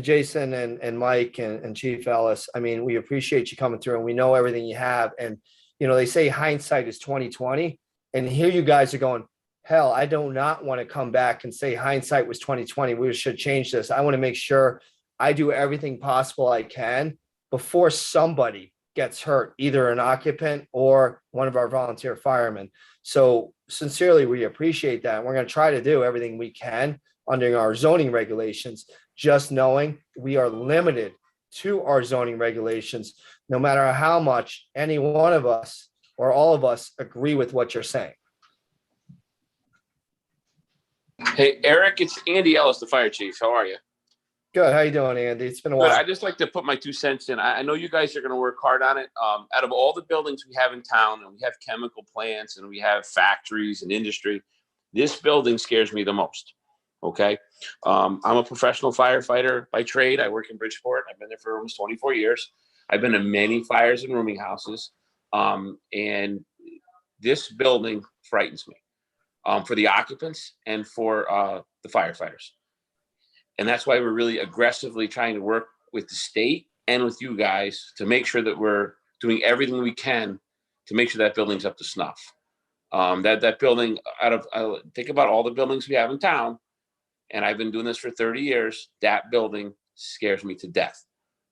Jason and Mike and Chief Ellis, I mean, we appreciate you coming through and we know everything you have. And, you know, they say hindsight is 20/20. And here you guys are going, hell, I do not want to come back and say hindsight was 20/20. We should change this. I want to make sure I do everything possible I can before somebody gets hurt, either an occupant or one of our volunteer firemen. So sincerely, we appreciate that. And we're going to try to do everything we can under our zoning regulations, just knowing we are limited to our zoning regulations, no matter how much any one of us or all of us agree with what you're saying. Hey, Eric, it's Andy Ellis, the fire chief. How are you? Good. How you doing, Andy? It's been a Good. while. I just like to put my 2 cents in. I know you guys are going to work hard on it. Out of all the buildings we have in town, and we have chemical plants and we have factories and industry, this building scares me the most. Okay. I'm a professional firefighter by trade. I work in Bridgeport. I've been there for almost 24 years. I've been in many fires and rooming houses. And this building frightens me for the occupants and for the firefighters. And that's why we're really aggressively trying to work with the state and with you guys to make sure that we're doing everything we can to make sure that building's up to snuff. That building, think about all the buildings we have in town, and I've been doing this for 30 years, that building scares me to death.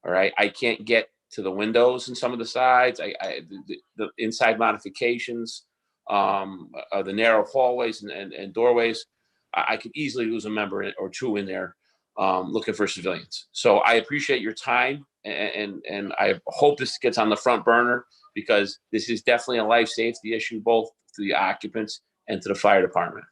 All right. I can't get to the windows and some of the sides, the inside modifications, the narrow hallways and doorways. I could easily lose a member or two in there looking for civilians. So I appreciate your time, and I hope this gets on the front burner, because this is definitely a life safety issue, both to the occupants and to the fire department.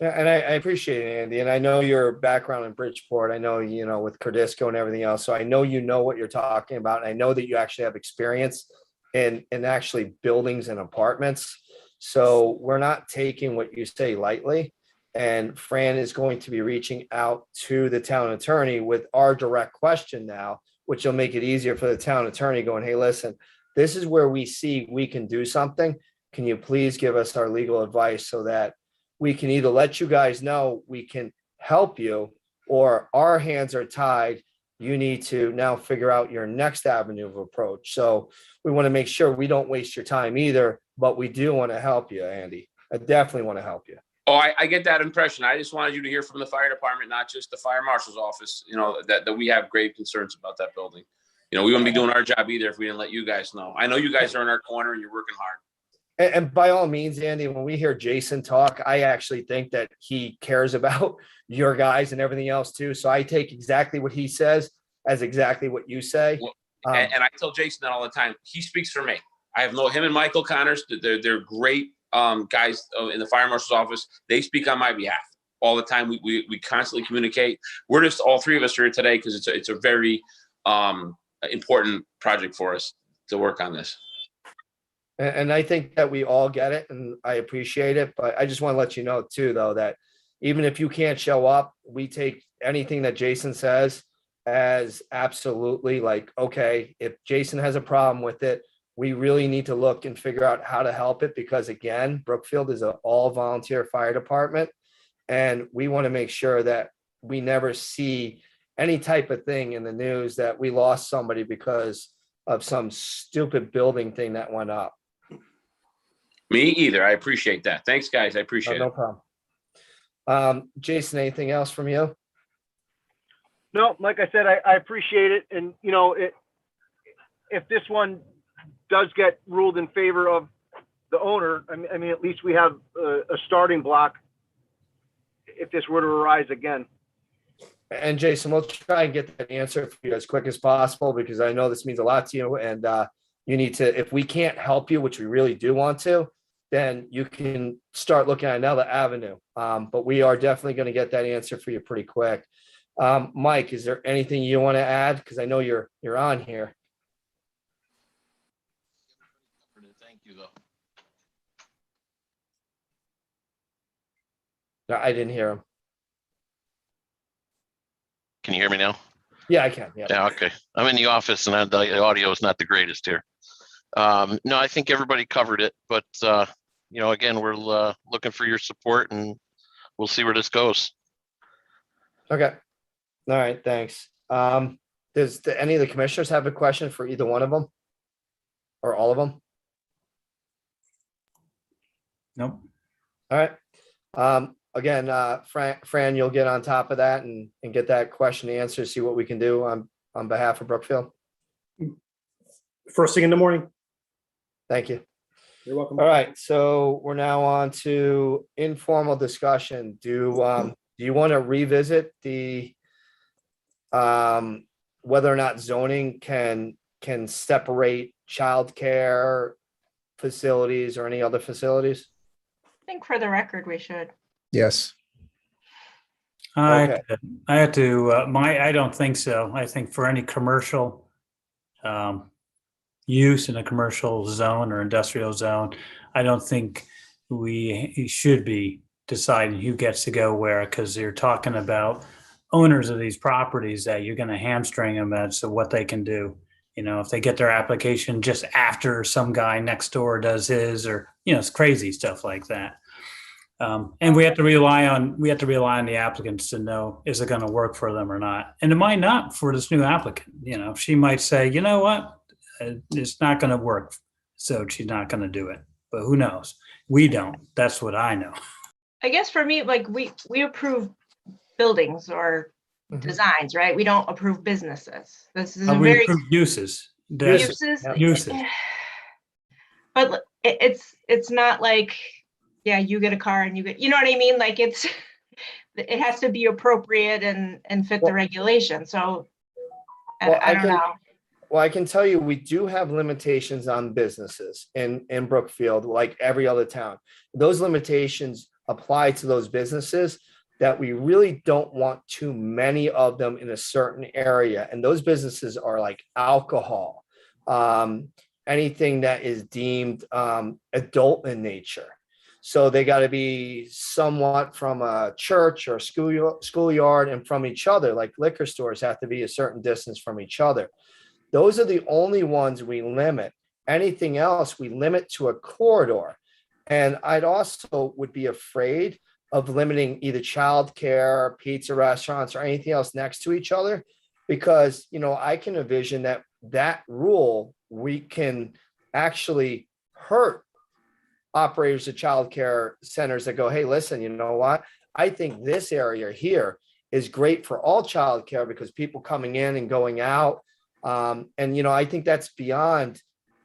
Yeah, and I appreciate it, Andy. And I know your background in Bridgeport. I know, you know, with Cordisco and everything else. So I know you know what you're talking about. And I know that you actually have experience in actually buildings and apartments. So we're not taking what you say lightly. And Fran is going to be reaching out to the town attorney with our direct question now, which will make it easier for the town attorney going, hey, listen, this is where we see we can do something. Can you please give us our legal advice so that we can either let you guys know we can help you, or our hands are tied. You need to now figure out your next avenue of approach. So we want to make sure we don't waste your time either, but we do want to help you, Andy. I definitely want to help you. Oh, I get that impression. I just wanted you to hear from the fire department, not just the fire marshal's office, that we have grave concerns about that building. We wouldn't be doing our job either if we didn't let you guys know. I know you guys are in our corner and you're working hard. And by all means, Andy, when we hear Jason talk, I actually think that he cares about your guys and everything else too. So I take exactly what he says as exactly what you say. Well, and I tell Jason that all the time. He speaks for me. I have him and Michael Connors. They're great guys in the fire marshal's office. They speak on my behalf all the time. We constantly communicate. We're just all three of us are here today because it's a very important project for us to work on this. And I think that we all get it and I appreciate it. But I just want to let you know too, though, that even if you can't show up, we take anything that Jason says as absolutely like, okay, if Jason has a problem with it, we really need to look and figure out how to help it, because again, Brookfield is an all volunteer fire department. And we want to make sure that we never see any type of thing in the news that we lost somebody because of some stupid building thing that went up. Me either. I appreciate that. Thanks, guys. I appreciate No it. problem. Jason, anything else from you? No, like I said, I appreciate it. And, if this one does get ruled in favor of the owner, I mean, at least we have a starting block if this were to arise again. And Jason, we'll try and get that answer for you as quick as possible, because I know this means a lot to you. And you need to, if we can't help you, which we really do want to, then you can start looking at another avenue. But we are definitely going to get that answer for you pretty quick. Mike, is there anything you want to add? Because I know you're on here. Thank you, though. No, I didn't hear him. Can you hear me now? Yeah, I can. Yeah. Yeah. Okay. I'm in the office and the audio is not the greatest here. No, I think everybody covered it, but again, we're looking for your support and we'll see where this goes. Okay. All right. Thanks. Does any of the commissioners have a question for either one of them or all of them? Nope. All right. Again, Fran, you'll get on top of that and get that question answered, see what we can do on behalf of Brookfield. First thing in the morning. Thank you. You're welcome. All right, so we're now on to informal discussion. Do you want to revisit the whether or not zoning can separate childcare facilities or any other facilities? I think for the record, we should. Yes. Okay. I don't think so. I think for any commercial use in a commercial zone or industrial zone, I don't think we should be deciding who gets to go where, because you're talking about owners of these properties that you're going to hamstring them as to what they can do. If they get their application just after some guy next door does his, or it's crazy stuff like that. And we have to rely on the applicants to know, is it going to work for them or not? And it might not for this new applicant. She might say, you know what, it's not going to work, so she's not going to do it. But who knows? We don't. That's what I know. I guess for me, like we approve buildings or designs, right? We don't approve businesses. This is We approve uses. Uses. But it's not like, yeah, you get a car and you get, you know what I mean? Like it has to be appropriate and fit the regulation. So I don't know. Well, I can tell you, we do have limitations on businesses in Brookfield, like every other town. Those limitations apply to those businesses that we really don't want too many of them in a certain area. And those businesses are like alcohol, anything that is deemed adult in nature. So they got to be somewhat from a church or schoolyard and from each other, like liquor stores have to be a certain distance from each other. Those are the only ones we limit. Anything else we limit to a corridor. And I'd also would be afraid of limiting either childcare, pizza restaurants, or anything else next to each other, because, I can envision that rule, we can actually hurt operators of childcare centers that go, hey, listen, you know what? I think this area here is great for all childcare because people coming in and going out. And, you know, I think that's beyond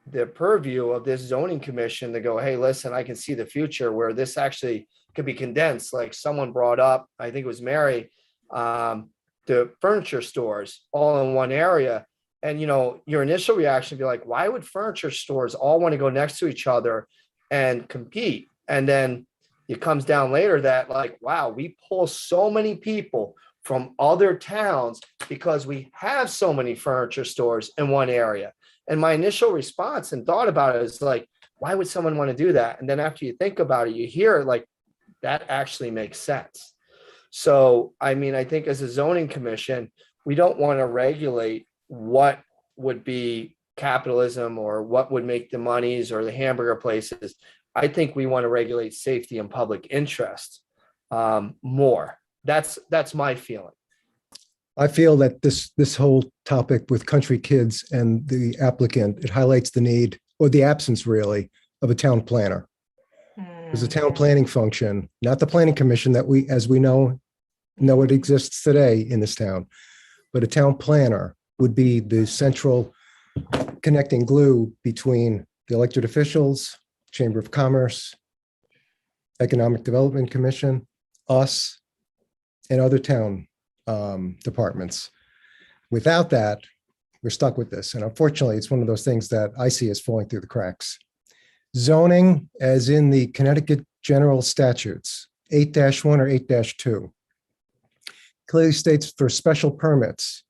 the purview of this zoning commission to go, hey, listen, I can see the future where this actually could be condensed. Like someone brought up, I think it was Mary, the furniture stores all in one area. And, you know, your initial reaction would be like, why would furniture stores all want to go next to each other and compete? And then it comes down later that like, wow, we pull so many people from other towns because we have so many furniture stores in one area. And my initial response and thought about it is like, why would someone want to do that? And then after you think about it, you hear it like, that actually makes sense. So, I mean, I think as a zoning commission, we don't want to regulate what would be capitalism or what would make the monies or the hamburger places. I think we want to regulate safety and public interest more. That's my feeling. I feel that this whole topic with Country Kids and the applicant, it highlights the need or the absence really of a town planner. There's a town planning function, not the planning commission that we, as we know it exists today in this town, but a town planner would be the central connecting glue between the elected officials, Chamber of Commerce, Economic Development Commission, us, and other town departments. Without that, we're stuck with this. And unfortunately, it's one of those things that I see as falling through the cracks. Zoning, as in the Connecticut General Statutes, 8-1 or 8-2, clearly states for special permits,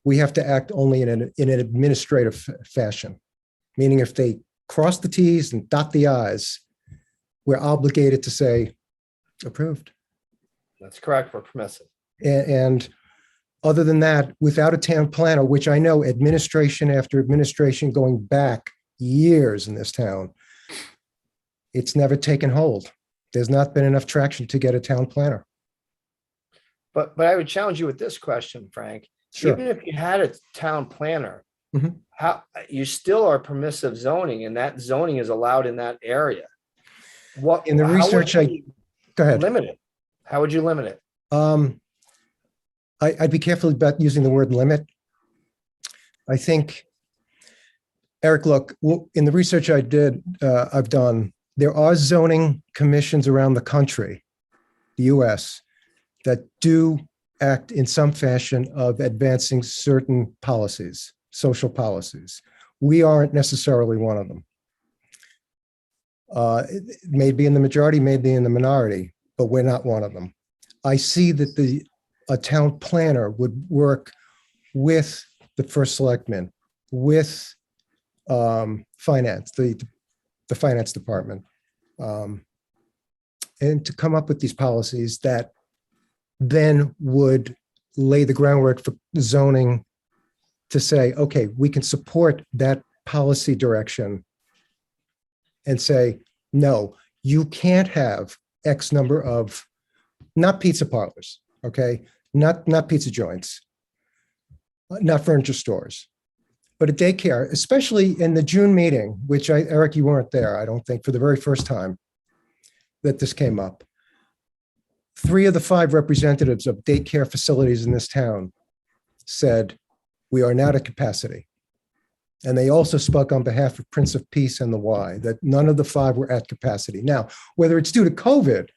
we have to act only in an administrative fashion, meaning if they cross the T's and dot the I's, we're obligated to say approved. That's correct. We're permissive. And other than that, without a town planner, which I know administration after administration going back years in this town, it's never taken hold. There's not been enough traction to get a town planner. But I would challenge you with this question, Frank. Sure. Even if you had a town planner, Mhm. how you still are permissive zoning, and that zoning is allowed in that area. What In the how would research, you go ahead. limit it? How would you limit it? I'd be careful about using the word limit. I think, Eric, look, in the research I've done, there are zoning commissions around the country, the US, that do act in some fashion of advancing certain policies, social policies. We aren't necessarily one of them. It may be in the majority, may be in the minority, but we're not one of them. I see that a town planner would work with the first selectman, with finance, the finance department, and to come up with these policies that then would lay the groundwork for zoning to say, okay, we can support that policy direction and say, no, you can't have X number of, not pizza parlors, okay? Not pizza joints, not furniture stores, but a daycare, especially in the June meeting, which Eric, you weren't there, I don't think, for the very first time that this came up. 3 of the 5 representatives of daycare facilities in this town said, we are not at capacity. And they also spoke on behalf of Prince of Peace and the Y, that none of the 5 were at capacity. Now, whether it's due to COVID,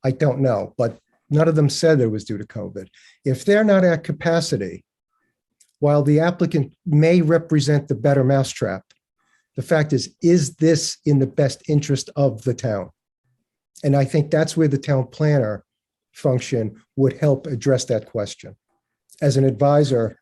I don't know, but none of them said it was due to COVID. If they're not at capacity, while the applicant may represent the better mousetrap, the fact is this in the best interest of the town? And I think that's where the town planner function would help address that question as an advisor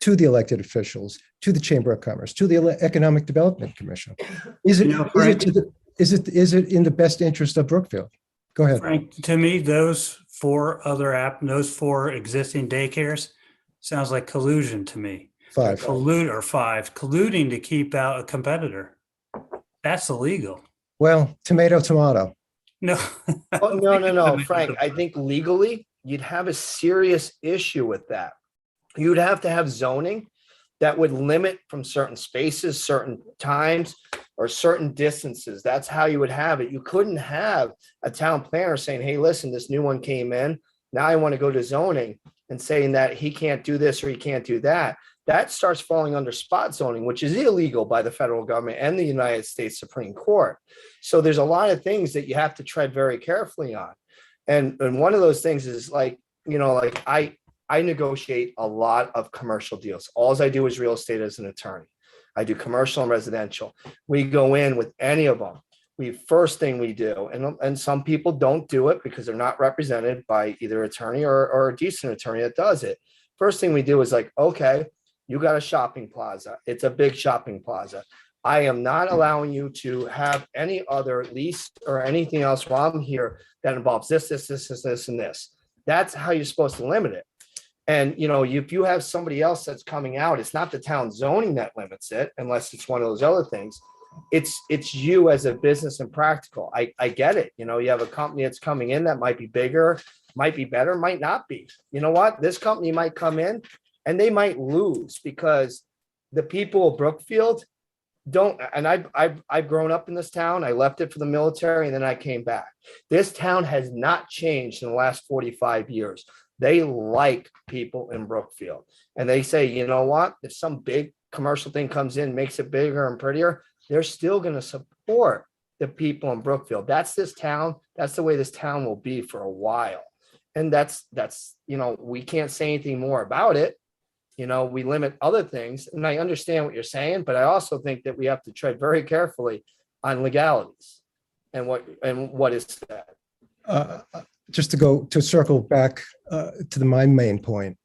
to the elected officials, to the Chamber of Commerce, to the Economic Development Commission. Is it in the best interest of Brookfield? Go ahead. Frank, to me, those 4 existing daycares sounds like collusion to me. 5. Colluding to keep out a competitor. That's illegal. Well, tomato. No. Oh, no, Frank. I think legally you'd have a serious issue with that. You'd have to have zoning that would limit from certain spaces, certain times. or certain distances. That's how you would have it. You couldn't have a town planner saying, hey, listen, this new one came in. Now I want to go to zoning and saying that he can't do this or he can't do that. That starts falling under spot zoning, which is illegal by the federal government and the United States Supreme Court. So there's a lot of things that you have to tread very carefully on. And one of those things is like, like I negotiate a lot of commercial deals. All I do is real estate as an attorney. I do commercial and residential. We go in with any of them. First thing we do, and some people don't do it because they're not represented by either attorney or a decent attorney that does it. First thing we do is like, okay, you got a shopping plaza. It's a big shopping plaza. I am not allowing you to have any other lease or anything else while I'm here that involves this, and this. That's how you're supposed to limit it. And, if you have somebody else that's coming out, it's not the town zoning that limits it, unless it's one of those other things. It's you as a business and practical. I get it. You have a company that's coming in that might be bigger, might be better, might not be. You know what? This company might come in and they might lose because the people of Brookfield don't. And I've grown up in this town. I left it for the military and then I came back. This town has not changed in the last 45 years. They like people in Brookfield. And they say, you know what? If some big commercial thing comes in, makes it bigger and prettier, they're still going to support the people in Brookfield. That's this town. That's the way this town will be for a while. And that's, we can't say anything more about it. We limit other things. And I understand what you're saying, but I also think that we have to tread very carefully on legalities and what is said. Just to circle back to my main point,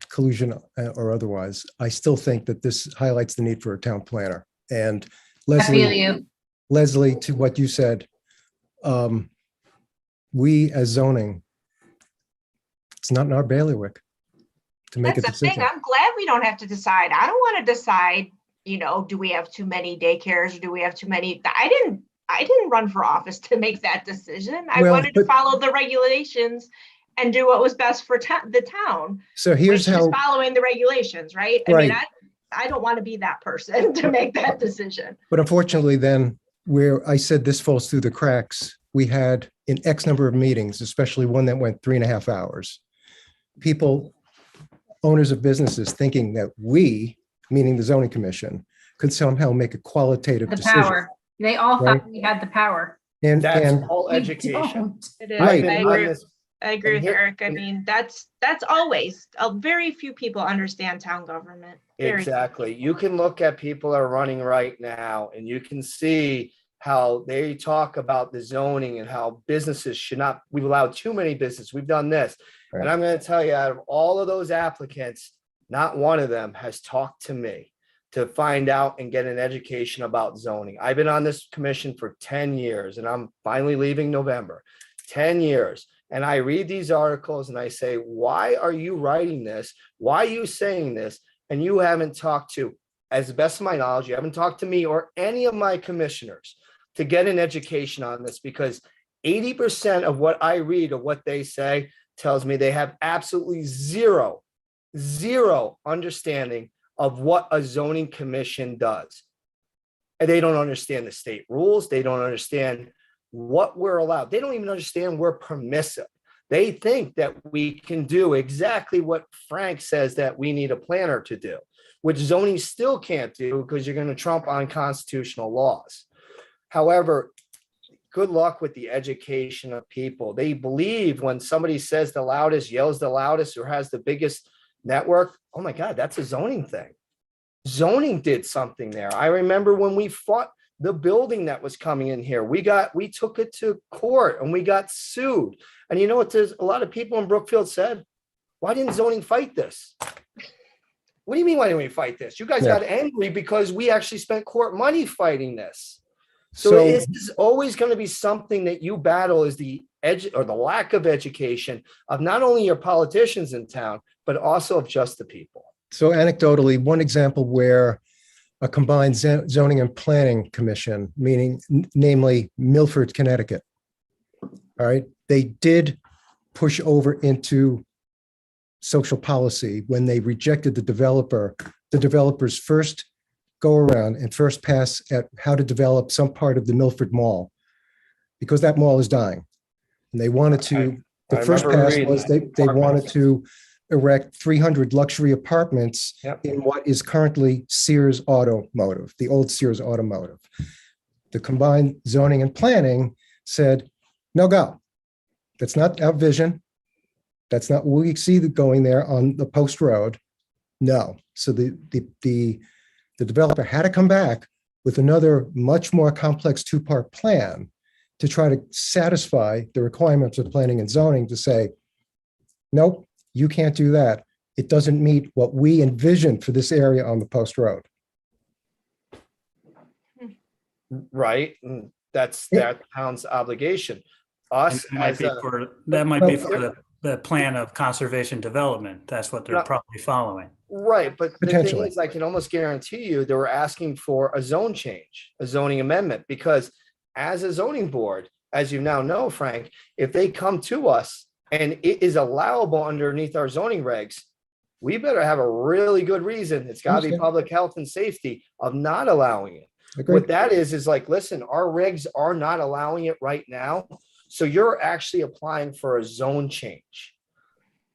collusion or otherwise, I still think that this highlights the need for a town planner. And Leslie, to what you said, we as zoning, it's not in our bailiwick to make a That's the decision. thing. I'm glad we don't have to decide. I don't want to decide, do we have too many daycares or do we have too many? I didn't run for office to make that decision. I wanted to follow the regulations and do what was best for the town. So here's which is how following the regulations, right? I mean, I don't want to be that person to make that decision. But unfortunately, then where I said this falls through the cracks, we had in X number of meetings, especially one that went 3.5 hours, people, owners of businesses thinking that we, meaning the zoning commission, could somehow make a qualitative decision. Power. They all thought we had the power. And that's all education. It is. Right. I agree with Eric. I mean, that's always, very few people understand town government. Exactly. You can look at people that are running right now and you can see how they talk about the zoning and how businesses should not, we've allowed too many businesses. We've done this. Right. And I'm going to tell you, out of all of those applicants, not one of them has talked to me to find out and get an education about zoning. I've been on this commission for 10 years and I'm finally leaving November. 10 years. And I read these articles and I say, why are you writing this? Why are you saying this? And you haven't talked to, as the best of my knowledge, you haven't talked to me or any of my commissioners to get an education on this, because 80% of what I read or what they say tells me they have absolutely zero understanding of what a zoning commission does. And they don't understand the state rules. They don't understand what we're allowed. They don't even understand we're permissive. They think that we can do exactly what Frank says that we need a planner to do, which zoning still can't do because you're going to trump on constitutional laws. However, good luck with the education of people. They believe when somebody says the loudest, yells the loudest, or has the biggest network, oh my God, that's a zoning thing. Zoning did something there. I remember when we fought the building that was coming in here, we took it to court and we got sued. And you know what? There's a lot of people in Brookfield said, why didn't zoning fight this? What do you mean, why didn't we fight this? You guys got angry because we actually spent court money fighting this. So this is always going to be something that you battle, is the or the lack of education of not only your politicians in town, but also of just the people. So anecdotally, one example where a combined zoning and planning commission, namely Milford, Connecticut. All right. They did push over into social policy when they rejected the developer's first go around and first pass at how to develop some part of the Milford Mall, because that mall is dying. And they wanted to, the I first remember pass reading was they wanted to erect 300 luxury apartments Yep. in what is currently Sears Automotive, the old Sears Automotive. The combined zoning and planning said, no go. That's not our vision. That's not what we see going there on the Post Road. No. So the developer had to come back with another much more complex two-part plan to try to satisfy the requirements of planning and zoning to say, nope, you can't do that. It doesn't meet what we envisioned for this area on the Post Road. Right, and that's that town's obligation. Us And that might as be a, for, that might be for the plan of conservation development. That's what they're No. probably following. right, but the thing Potentially. is, I can almost guarantee you they were asking for a zone change, a zoning amendment, because as a zoning board, as you now know, Frank, if they come to us and it is allowable underneath our zoning regs, we better have a really good reason. It's got to be Understand. public health and safety of not allowing it. Agreed. What that is like, listen, our regs are not allowing it right now. So you're actually applying for a zone change.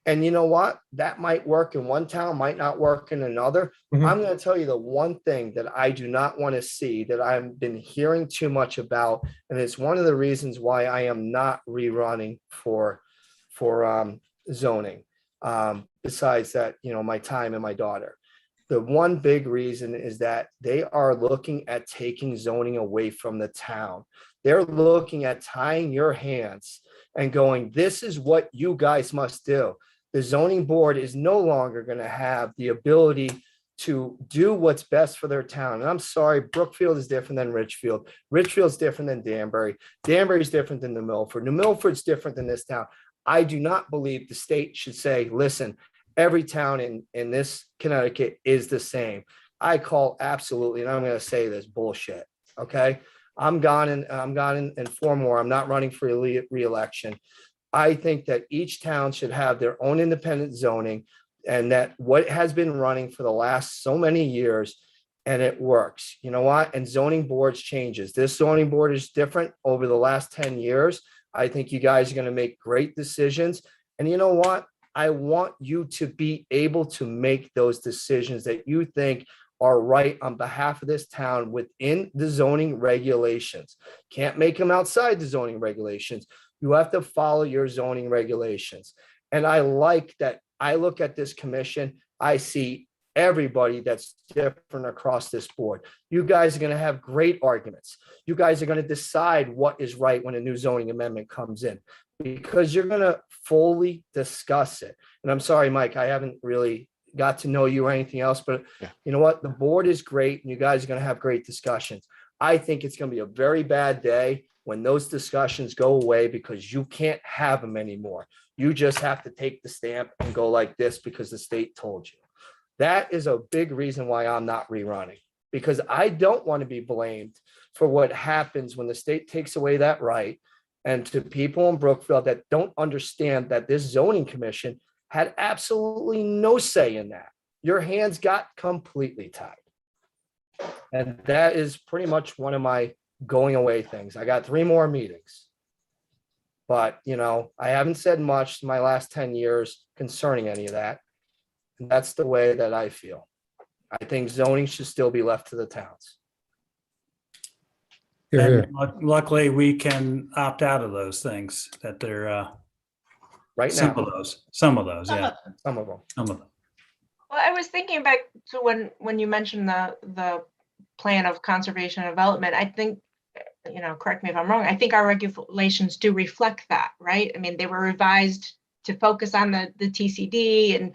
And you know what? That might work in one town, might not work in another. Mhm. I'm going to tell you the one thing that I do not want to see, that I've been hearing too much about. And it's one of the reasons why I am not rerunning for zoning. Besides that, you know, my time and my daughter. The one big reason is that they are looking at taking zoning away from the town. They're looking at tying your hands and going, this is what you guys must do. The zoning board is no longer going to have the ability to do what's best for their town. And I'm sorry, Brookfield is different than Richfield. Richfield's different than Danbury. Danbury's different than New Milford. New Milford's different than this town. I do not believe the state should say, listen, every town in this Connecticut is the same. I call absolutely, and I'm going to say this bullshit. Okay. I'm gone in 4 more. I'm not running for re-election. I think that each town should have their own independent zoning, and that what has been running for the last so many years, and it works. You know what? And zoning boards changes. This zoning board is different over the last 10 years. I think you guys are going to make great decisions. And you know what? I want you to be able to make those decisions that you think are right on behalf of this town within the zoning regulations. Can't make them outside the zoning regulations. You have to follow your zoning regulations. And I like that. I look at this commission, I see everybody that's different across this board. You guys are going to have great arguments. You guys are going to decide what is right when a new zoning amendment comes in, because you're going to fully discuss it. And I'm sorry, Mike, I haven't really got to know you or anything else, but you know what? The board is great and you guys are going to have great discussions. I think it's going to be a very bad day when those discussions go away, because you can't have them anymore. You just have to take the stamp and go like this because the state told you. That is a big reason why I'm not rerunning, because I don't want to be blamed for what happens when the state takes away that right. And to people in Brookfield that don't understand that this zoning commission had absolutely no say in that. Your hands got completely tied. And that is pretty much one of my going away things. I got 3 more meetings. But, you know, I haven't said much in my last 10 years concerning any of that. And that's the way that I feel. I think zoning should still be left to the towns. Here, here. And luckily, we can opt out of those things that they're Right some now, of those, some of those, yeah, some of them. some of them. Well, I was thinking back to when you mentioned the plan of conservation and development. I think, you know, correct me if I'm wrong, I think our regulations do reflect that, right? I mean, they were revised to focus on the TCD and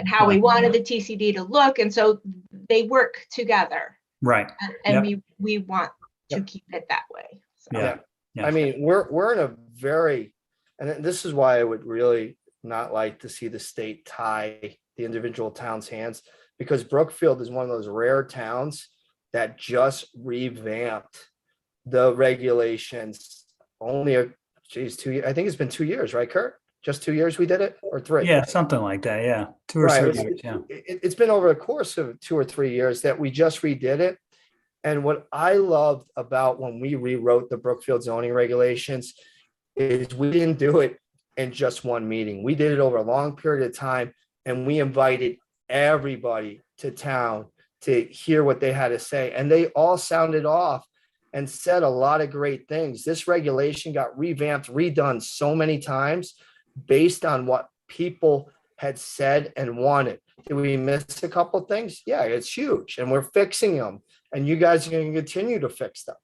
how we wanted the TCD to look. And so they work together. Right. And Yep. we want to keep it that way. So. Yeah. I mean, we're in a very, and this is why I would really not like to see the state tie the individual town's hands, because Brookfield is one of those rare towns that just revamped the regulations only 2 years. I think it's been 2 years, right, Kurt? just 2 years we did it, or 3? Yeah, something like that. Yeah. 2 or Right. 3 It's, years. Yeah. it's been over the course of 2 or 3 years that we just redid it. And what I loved about when we rewrote the Brookfield zoning regulations is we didn't do it in just one meeting. We did it over a long period of time, and we invited everybody to town to hear what they had to say. And they all sounded off and said a lot of great things. This regulation got revamped, redone so many times based on what people had said and wanted. Did we miss a couple of things? Yeah, it's huge, and we're fixing them, and you guys are going to continue to fix them.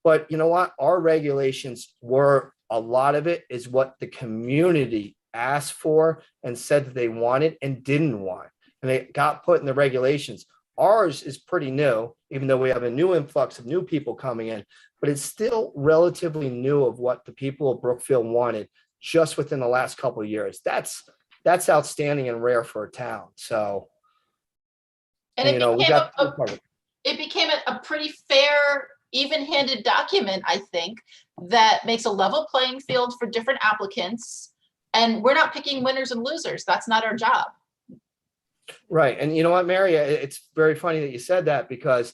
But you know what? Our regulations were, a lot of it is what the community asked for and said that they wanted and didn't want, and they got put in the regulations. Ours is pretty new, even though we have a new influx of new people coming in, but it's still relatively new of what the people of Brookfield wanted just within the last couple of years. That's outstanding and rare for a town. So, And you know, we got it became a pretty fair, even-handed document, I think, that makes a level playing field for different applicants. And we're not picking winners and losers. That's not our job. right. And you know what, Mary, it's very funny that you said that, because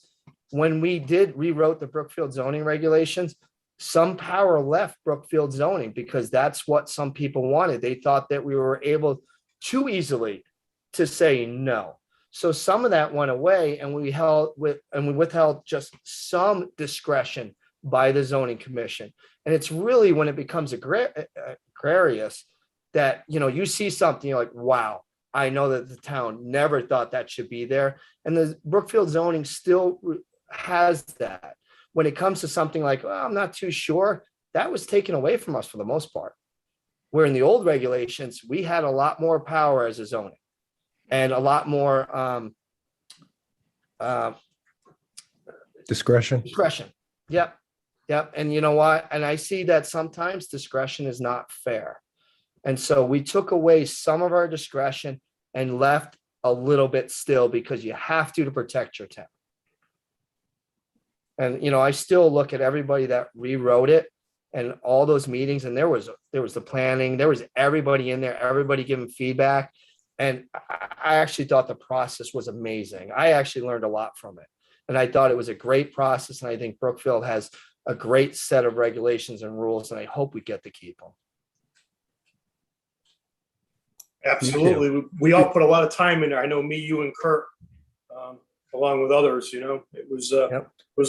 when we rewrote the Brookfield zoning regulations, some power left Brookfield zoning because that's what some people wanted. They thought that we were able too easily to say no. So some of that went away, and we withheld just some discretion by the zoning commission. And it's really when it becomes gregarious that, you know, you see something, you're like, wow, I know that the town never thought that should be there. And the Brookfield zoning still has that. When it comes to something like, well, I'm not too sure, that was taken away from us for the most part. Where in the old regulations, we had a lot more power as a zoning and a lot more Discretion. Yep. And you know what? And I see that sometimes discretion is not fair. And so we took away some of our discretion and left a little bit still, because you have to protect your town. And, you know, I still look at everybody that rewrote it and all those meetings, and there was the planning, there was everybody in there, everybody giving feedback. And I actually thought the process was amazing. I actually learned a lot from it. And I thought it was a great process. And I think Brookfield has a great set of regulations and rules, and I hope we get to keep them. Absolutely. We all put a lot of time in there. I know me, you, and Kurt, along with others, you know, it was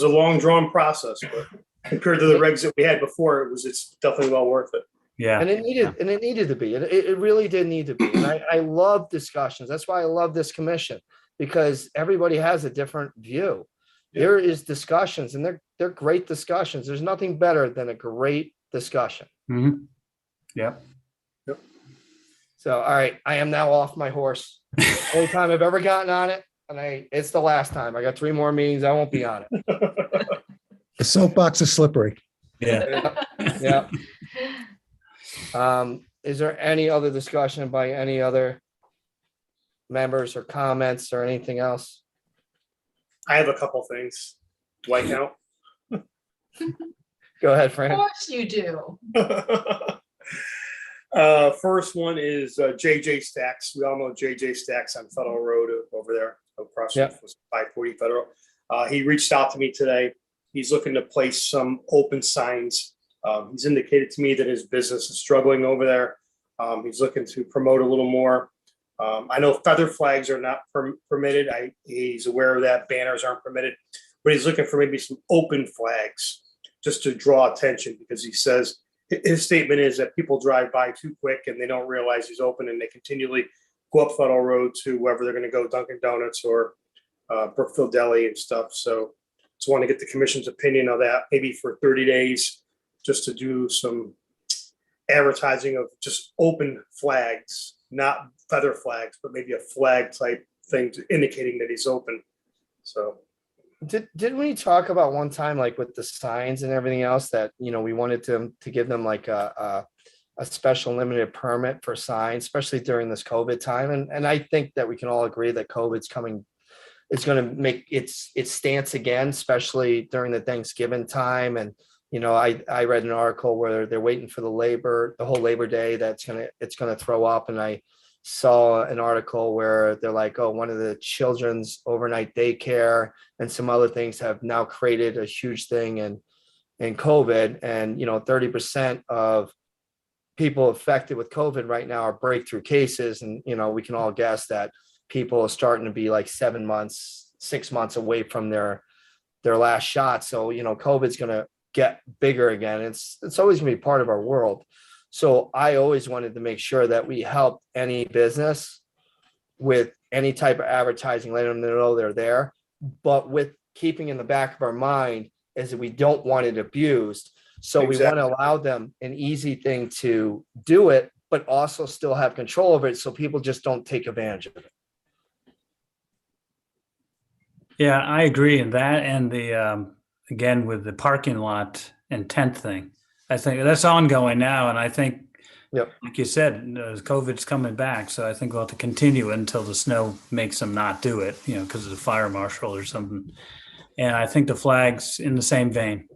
a long drawn process, but compared to the regs that we had before, it's definitely well worth it. Yeah. And it needed to be. It really did need to be. And I love discussions. That's why I love this commission, because everybody has a different view. There is discussions, and they're great discussions. There's nothing better than a great discussion. Mm-hmm. Yep. So, all right, I am now off my horse. Only time I've ever gotten on it, and it's the last time. I got 3 more meetings. I won't be on it. The soapbox is slippery. Yeah. Yeah. Is there any other discussion by any other members or comments or anything else? I have a couple things. Do I count? Go ahead, Of Fran. course you do. First one is JJ Stacks. We all know JJ Stacks on Federal Road over there across from 540 Federal. He reached out to me today. He's looking to place some open signs. He's indicated to me that his business is struggling over there. He's looking to promote a little more. I know feather flags are not permitted. He's aware of that. Banners aren't permitted, but he's looking for maybe some open flags just to draw attention, because he says his statement is that people drive by too quick and they don't realize he's open, and they continually go up Federal Road to wherever they're going to go, Dunkin' Donuts or Brookfield Deli and stuff. So just want to get the commission's opinion on that, maybe for 30 days, just to do some advertising of just open flags, not feather flags, but maybe a flag type thing indicating that he's open. So didn't we talk about one time, like with the signs and everything else, that, you know, we wanted to give them like a special limited permit for signs, especially during this COVID time. And I think that we can all agree that COVID's coming. It's going to make its stance again, especially during the Thanksgiving time. And, I read an article where they're waiting for the whole Labor Day it's gonna throw up. And I saw an article where they're like, oh, one of the children's overnight daycare and some other things have now created a huge thing in COVID. And, 30% of people affected with COVID right now are breakthrough cases. And, we can all guess that people are starting to be like 7 months, 6 months away from their last shot. So, COVID's going to get bigger again. It's always going to be part of our world. So I always wanted to make sure that we help any business with any type of advertising, letting them know they're there, but with keeping in the back of our mind is that we don't want it abused. So we want to allow them an easy thing to do it, but also still have control over it so people just don't take advantage of it. Yeah, I agree in that. And the, again, with the parking lot and tent thing, I think that's ongoing now. And I think, like you said, COVID's coming back. So I think we'll have to continue until the snow makes them not do it, because of the fire marshal or something. And I think the flag's in the same vein,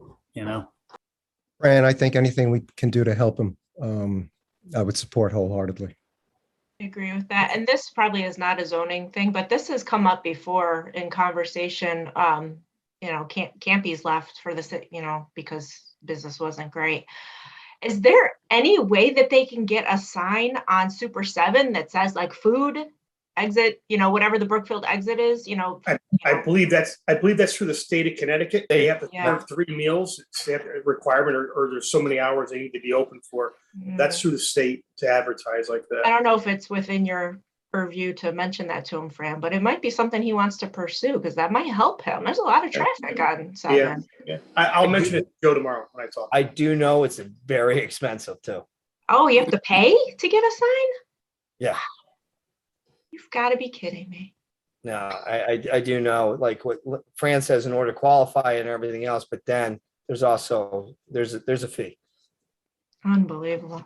Fran, I think anything we can do to help them, I would support wholeheartedly. I agree with that. And this probably is not a zoning thing, but this has come up before in conversation. Campy's left for the, because business wasn't great. Is there any way that they can get a sign on Super 7 that says like food exit, whatever the Brookfield exit is, I believe that's through the state of Connecticut. They have to serve 3 meals. It's a requirement, or there's so many hours they need to be open for. That's through the state to advertise like that. I don't know if it's within your purview to mention that to him, Fran, but it might be something he wants to pursue because that might help him. There's a lot of traffic on 7. Yeah. I'll mention it to Joe tomorrow when I talk. I do know it's very expensive too. Oh, you have to pay to get a sign? Yeah. You've got to be kidding me. No, I do know, like what Fran says, in order to qualify and everything else, but then there's also there's a fee. Unbelievable.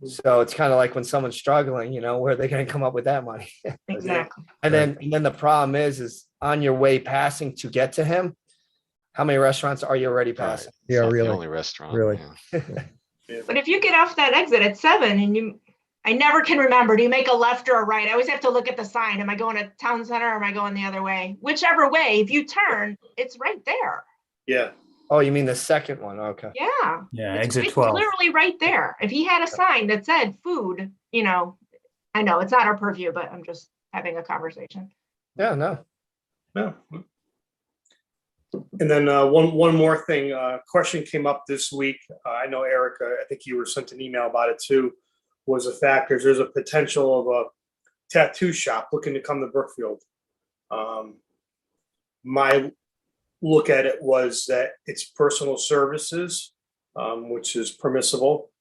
So it's kind of like when someone's struggling, where are they going to come up with that money? Exactly. And then the problem is on your way passing to get to him, how many restaurants are you already passing? Yeah, really. The only restaurant. Really. But if you get off that exit at 7 and I never can remember, do you make a left or a right? I always have to look at the sign. Am I going to town center or am I going the other way? Whichever way, if you turn, it's right there. Yeah. Oh, you mean the second one? Okay. Yeah. Yeah, It's exit 12. literally right there. If he had a sign that said food, I know it's not our purview, but I'm just having a conversation. Yeah, no. And then one more thing, question came up this week. I know Erica, I think you were sent an email about it too, was the fact there's a potential of a tattoo shop looking to come to Brookfield. My look at it was that it's personal services, which is permissible,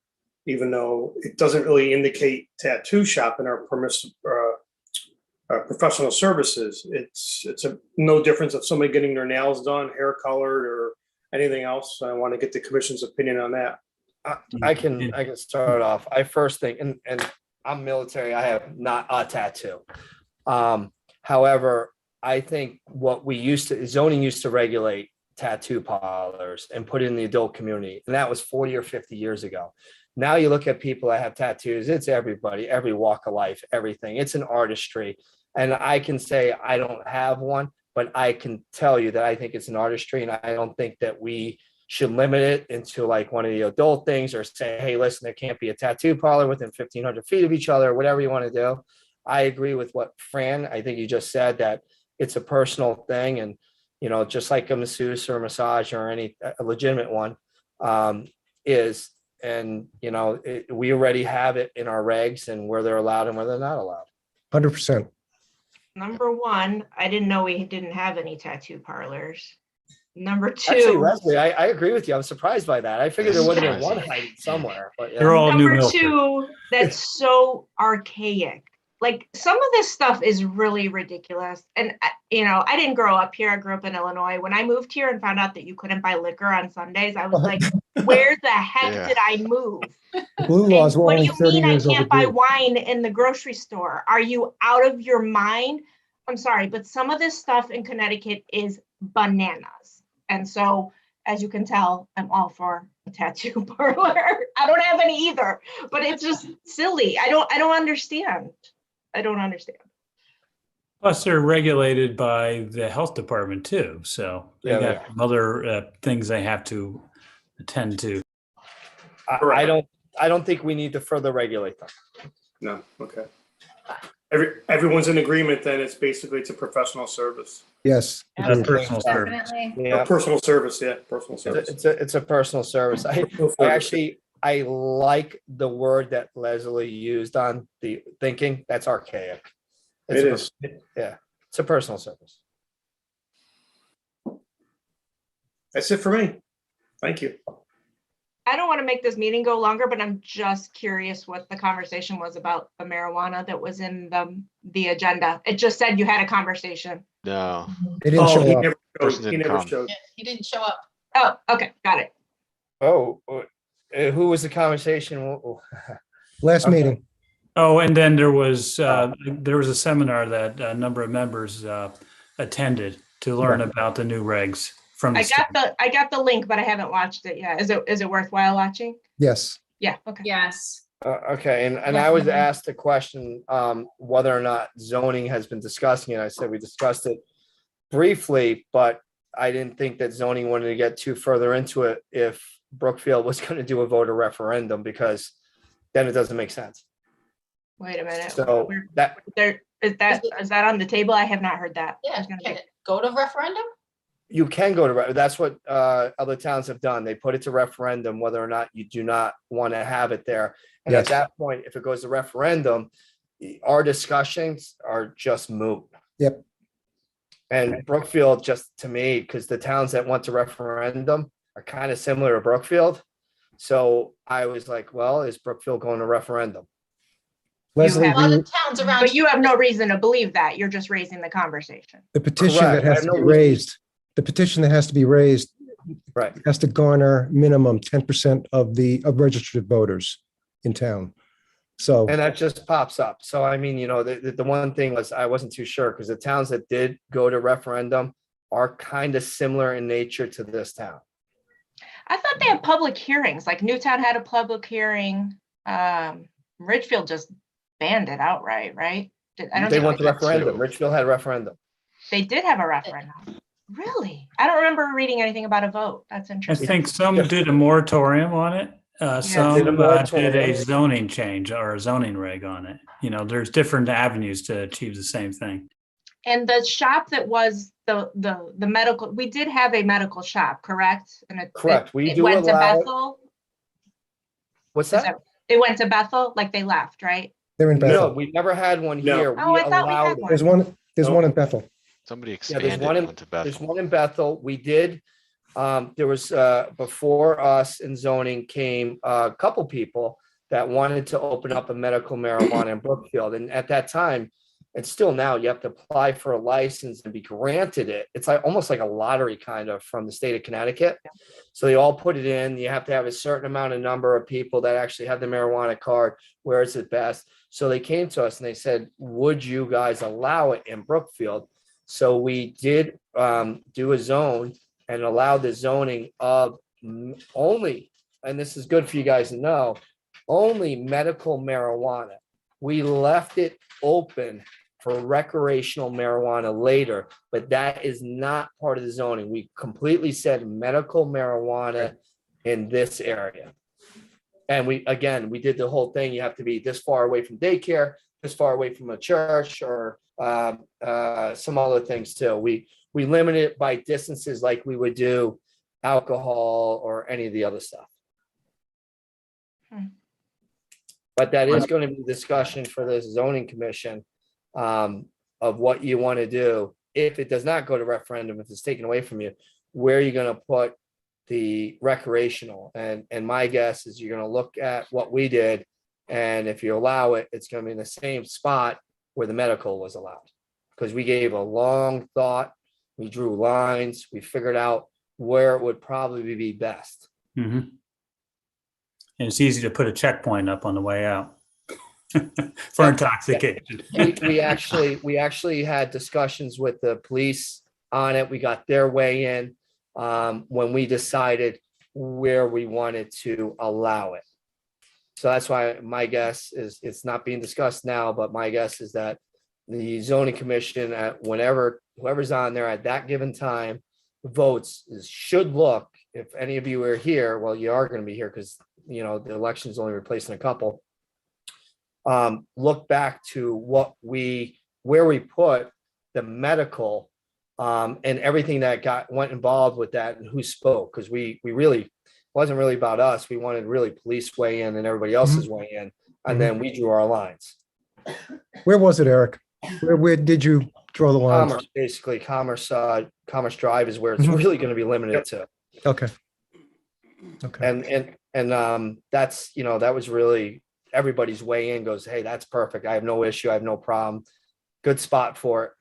even though it doesn't really indicate tattoo shop in our professional services. It's no difference of somebody getting their nails done, hair colored, or anything else. I want to get the commission's opinion on that. I can start off. I first think, and I'm military, I have not a tattoo. However, I think what zoning used to regulate tattoo parlors and put it in the adult community. And that was 40 or 50 years ago. Now you look at people that have tattoos, it's everybody, every walk of life, everything. It's an artistry. And I can say I don't have one, but I can tell you that I think it's an artistry. And I don't think that we should limit it into like one of the adult things or say, hey, listen, there can't be a tattoo parlor within 1,500 feet of each other, whatever you want to do. I agree with what Fran, I think you just said, that it's a personal thing. And, just like a masseuse or a massage or a legitimate one is, and, we already have it in our regs and where they're allowed and where they're not allowed. 100%. Number 1, I didn't know we didn't have any tattoo parlors. Number 2. Actually, Leslie, I agree with you. I'm surprised by that. I figured there would have been one hiding somewhere. But They're all new Number Milford. 2, that's so archaic. Like some of this stuff is really ridiculous. And, I didn't grow up here. I grew up in Illinois. When I moved here and found out that you couldn't buy liquor on Sundays, I was like, where the heck did I move? Blue laws were What do only you 30 mean I years can't buy overdue. wine in the grocery store? Are you out of your mind? I'm sorry, but some of this stuff in Connecticut is bananas. And so as you can tell, I'm all for a tattoo parlor. I don't have any either, but it's just silly. I don't understand. I don't understand. Plus, they're regulated by the health department too, so they Yeah, they got some other things they have to attend to. I don't think we need to further regulate them. No, okay. Everyone's in agreement then it's a professional service. Yes. It's a personal so. service. Definitely. Yeah, Personal service, yeah, personal service. it's a personal service. I like the word that Leslie used on the thinking. That's archaic. It is. Yeah, it's a personal service. That's it for me. Thank you. I don't want to make this meeting go longer, but I'm just curious what the conversation was about the marijuana that was in the agenda. It just said you had a conversation. No, They didn't show He up. never Person showed. He didn't never come. showed. Yeah, he didn't show up. Oh, okay, got it. Oh, who was the conversation? Last Okay. meeting. Oh, and then there was a seminar that a number of members attended to learn about the new regs from the state. I got the link, but I haven't watched it yet. Is it worthwhile watching? Yes. Yeah, okay. Yes. Okay, and I was asked a question, whether or not zoning has been discussing it. I said we discussed it briefly, but I didn't think that zoning wanted to get too further into it if Brookfield was going to do a voter referendum, because then it doesn't make sense. Wait a minute. So Is that on the table? I have not heard that. Yeah, can it go to referendum? you can go to, that's what other towns have done. They put it to referendum, whether or not you do not want to have it there. And at Yes. that point, if it goes to referendum, our discussions are just moot. Yep. And Brookfield, just to me, because the towns that went to referendum are kind of similar to Brookfield. So I was like, well, is Brookfield going to referendum? Leslie, have- A lot the of towns around. But you have no reason to believe that. You're just raising the conversation. the petition Correct. that I has have to be no reason- raised, the petition that has to be raised Right. has to garner minimum 10% of registered voters in town. So, And that just pops up. So I mean, the one thing was I wasn't too sure because the towns that did go to referendum are kind of similar in nature to this town. I thought they had public hearings, like Newtown had a public hearing. Ridgefield just banned it outright, right? I don't They think went to referendum. Richfield had referendum. they did have a referendum. Really? I don't remember reading anything about a vote. That's I interesting. think some did a moratorium on it. Some did a did moratorium. a zoning change or a zoning reg on it. There's different avenues to achieve the same thing. And the shop that was the medical, we did have a medical shop, correct? And Correct. We it do went to allow- Bethel. What's Is that? that- It went to Bethel, like they left, right? they're in No, Bethel. we never had one No. here. Oh, I thought we had allowed- one. There's one in Bethel. Somebody Yeah, there's expanded one in, one to Bethel. there's one in Bethel. We did. There was, before us in zoning came a couple people that wanted to open up a medical marijuana in Brookfield. And at that time, and still now, you have to apply for a license and be granted it. It's like almost like a lottery kind of from the state of Connecticut. So they all put it in. You have to have a certain amount of number of people that actually have the marijuana card. Where is it best? So they came to us and they said, would you guys allow it in Brookfield? So we did do a zone and allow the zoning of only, and this is good for you guys to know, only medical marijuana. We left it open for recreational marijuana later, but that is not part of the zoning. We completely said medical marijuana in this area. And we did the whole thing. You have to be this far away from daycare, this far away from a church, or some other things too. We limit it by distances like we would do alcohol or any of the other stuff. But that is going to be discussion for the zoning commission of what you want to do. If it does not go to referendum, if it's taken away from you, where are you going to put the recreational? And my guess is you're going to look at what we did. And if you allow it, it's going to be in the same spot where the medical was allowed. Because we gave a long thought, we drew lines, we figured out where it would probably be best. Mhm. And it's easy to put a checkpoint up on the way out for intoxication. We actually had discussions with the police on it. We got their way in. when we decided where we wanted to allow it. So that's why my guess is it's not being discussed now, but my guess is that the zoning commission at whoever's on there at that given time votes should look, if any of you are here, well, you are going to be here because, the election's only replacing a couple. Look back to where we put the medical and everything that went involved with that and who spoke, because we really wasn't really about us. We wanted really police weigh in and everybody else's weigh in, and then we drew our lines. Where was it, Eric? Where did you draw the lines? Commerce, basically, Commerce Drive is where it's really going to be limited to. Okay. Okay. And that's, that was really everybody's way in goes, hey, that's perfect. I have no issue. I have no problem. Good spot for it.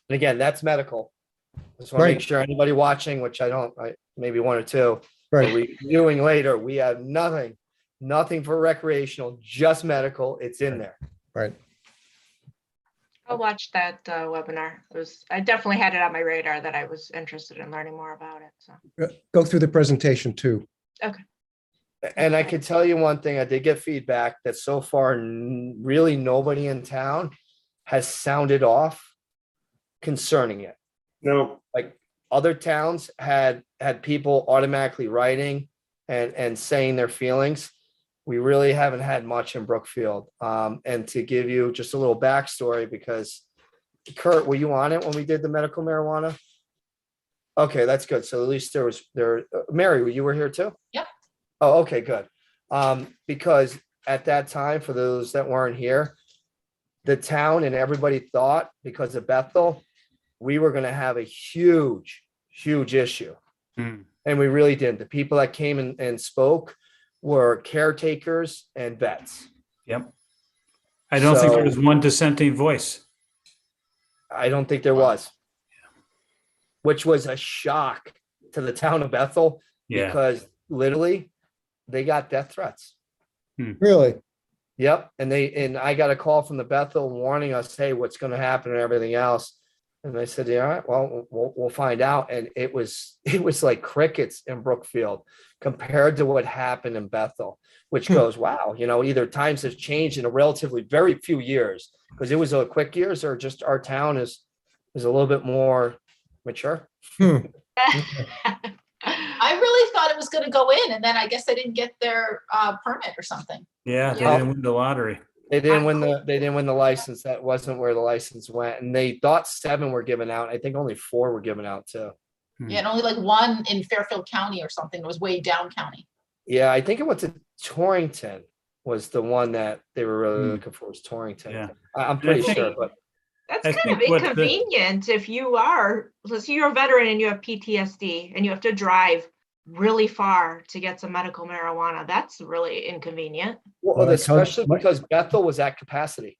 And again, that's medical. Just want to make sure anybody watching, which maybe one or two, right, reviewing later, we have nothing for recreational, just medical. It's in there. Right. I'll watch that webinar. I definitely had it on my radar that I was interested in learning more about it. So Go through the presentation too. okay. And I can tell you one thing, I did get feedback that so far, really nobody in town has sounded off concerning it. No. Like other towns had people automatically writing and saying their feelings. We really haven't had much in Brookfield. And to give you just a little backstory, because Kurt, were you on it when we did the medical marijuana? Okay, that's good. So at least Mary, you were here too? Yep. Oh, okay, good. Because at that time, for those that weren't here, the town and everybody thought because of Bethel, we were going to have a huge issue. And we really didn't. The people that came and spoke were caretakers and vets. Yep. I don't think there was one dissenting voice. I don't think there was. Which was a shock to the town of Bethel because literally they got death threats. Really? Yep. And I got a call from the Bethel warning us, hey, what's going to happen and everything else. And I said, yeah, all right, well, we'll find out. And it was like crickets in Brookfield compared to what happened in Bethel, which goes, wow, either times have changed in a relatively very few years, because it was a quick years, or just our town is a little bit more mature. I really thought it was going to go in, and then I guess they didn't get their permit or something. Yeah, they didn't win the lottery. They didn't win the license. That wasn't where the license went. And they thought 7 were given out. I think only 4 were given out too. Yeah, and only like 1 in Fairfield County or something. It was way down county. Yeah, I think it went to Torrington was the one that they were really looking for, was Torrington. Yeah. I'm pretty sure, but that's kind of inconvenient if you're a veteran and you have PTSD and you have to drive really far to get some medical marijuana. That's really inconvenient. Well, especially because Bethel was at capacity.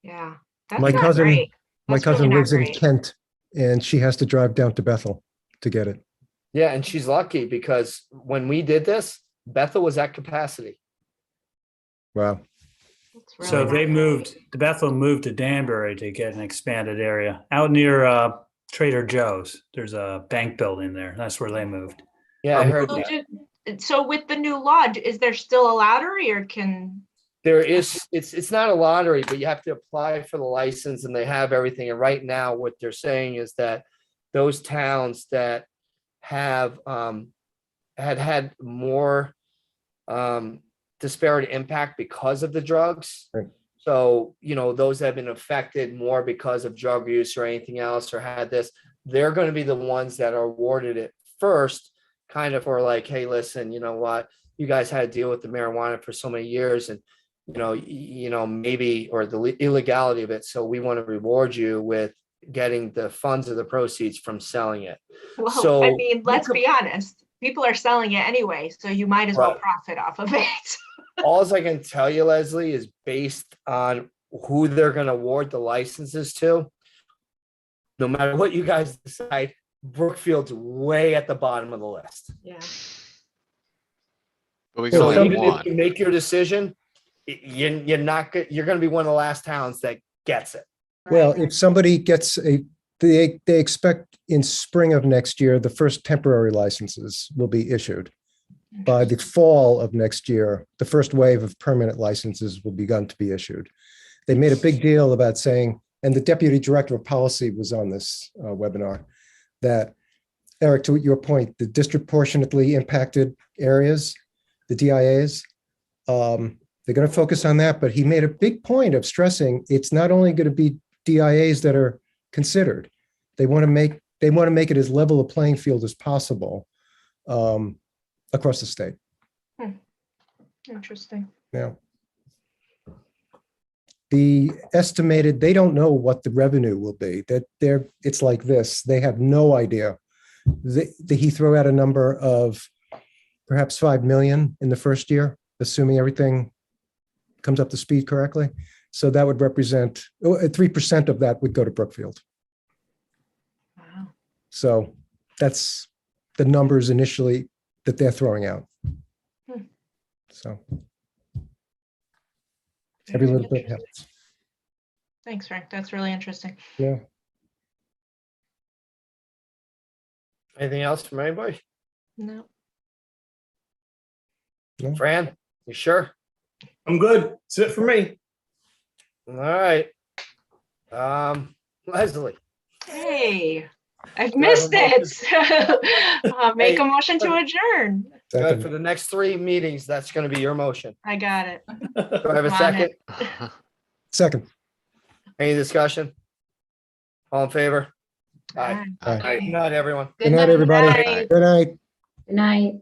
Yeah. That's my cousin great. My cousin lives in Kent, and she has to drive down to Bethel to get it. Yeah, and she's lucky because when we did this, Bethel was at capacity. Wow. Really so the Bethel moved to Danbury to get an expanded area out near Trader Joe's. There's a bank building there. That's where they moved. Yeah, I heard that. So with the new law, is there still a lottery, or can? There is, it's not a lottery, but you have to apply for the license and they have everything. And right now what they're saying is that those towns that have had more disparate impact because of the drugs. Right. So, those that have been affected more because of drug use or anything else, or had this, they're going to be the ones that are awarded it first, kind of for like, hey, listen, you know what, you guys had to deal with the marijuana for so many years, and maybe, or the illegality of it. So we want to reward you with getting the funds or the proceeds from selling it. Well, so, I mean, let's be honest. People are selling it anyway, so you might as well profit off of it. All I can tell you, Leslie, is based on who they're going to award the licenses to. No matter what you guys decide, Brookfield's way at the bottom of the list. Yeah. But we So can even only if you make your decision, you're going to be one of the last towns that gets it. Well, if somebody gets they expect in spring of next year, the first temporary licenses will be issued. By the fall of next year, the first wave of permanent licenses will begun to be issued. They made a big deal about saying, and the deputy director of policy was on this webinar, that, Eric, to your point, the disproportionately impacted areas, the DIAs, they're going to focus on that, but he made a big point of stressing it's not only going to be DIAs that are considered. They want to make it as level a playing field as possible across the state. Interesting. Now, the estimated, they don't know what the revenue will be. It's like this. They have no idea. He threw out a number of perhaps 5 million in the first year, assuming everything comes up to speed correctly. So that would represent 3% of that would go to Brookfield. Wow. So that's the numbers initially that they're throwing out. So every little bit helps. Thanks, Frank. That's really interesting. Yeah. Anything else from anybody? No. Fran, you sure? I'm good. That's it for me. All right. Leslie. Hey, I've Do I have a missed it. I'll make Hey, a motion to adjourn. Good. For the next 3 meetings, that's going to be your motion. I got it. Do I have a On second? it. Second. Any discussion? All in favor? Aye. Good night, everyone. Good night, everybody. Night. Good night. Good night.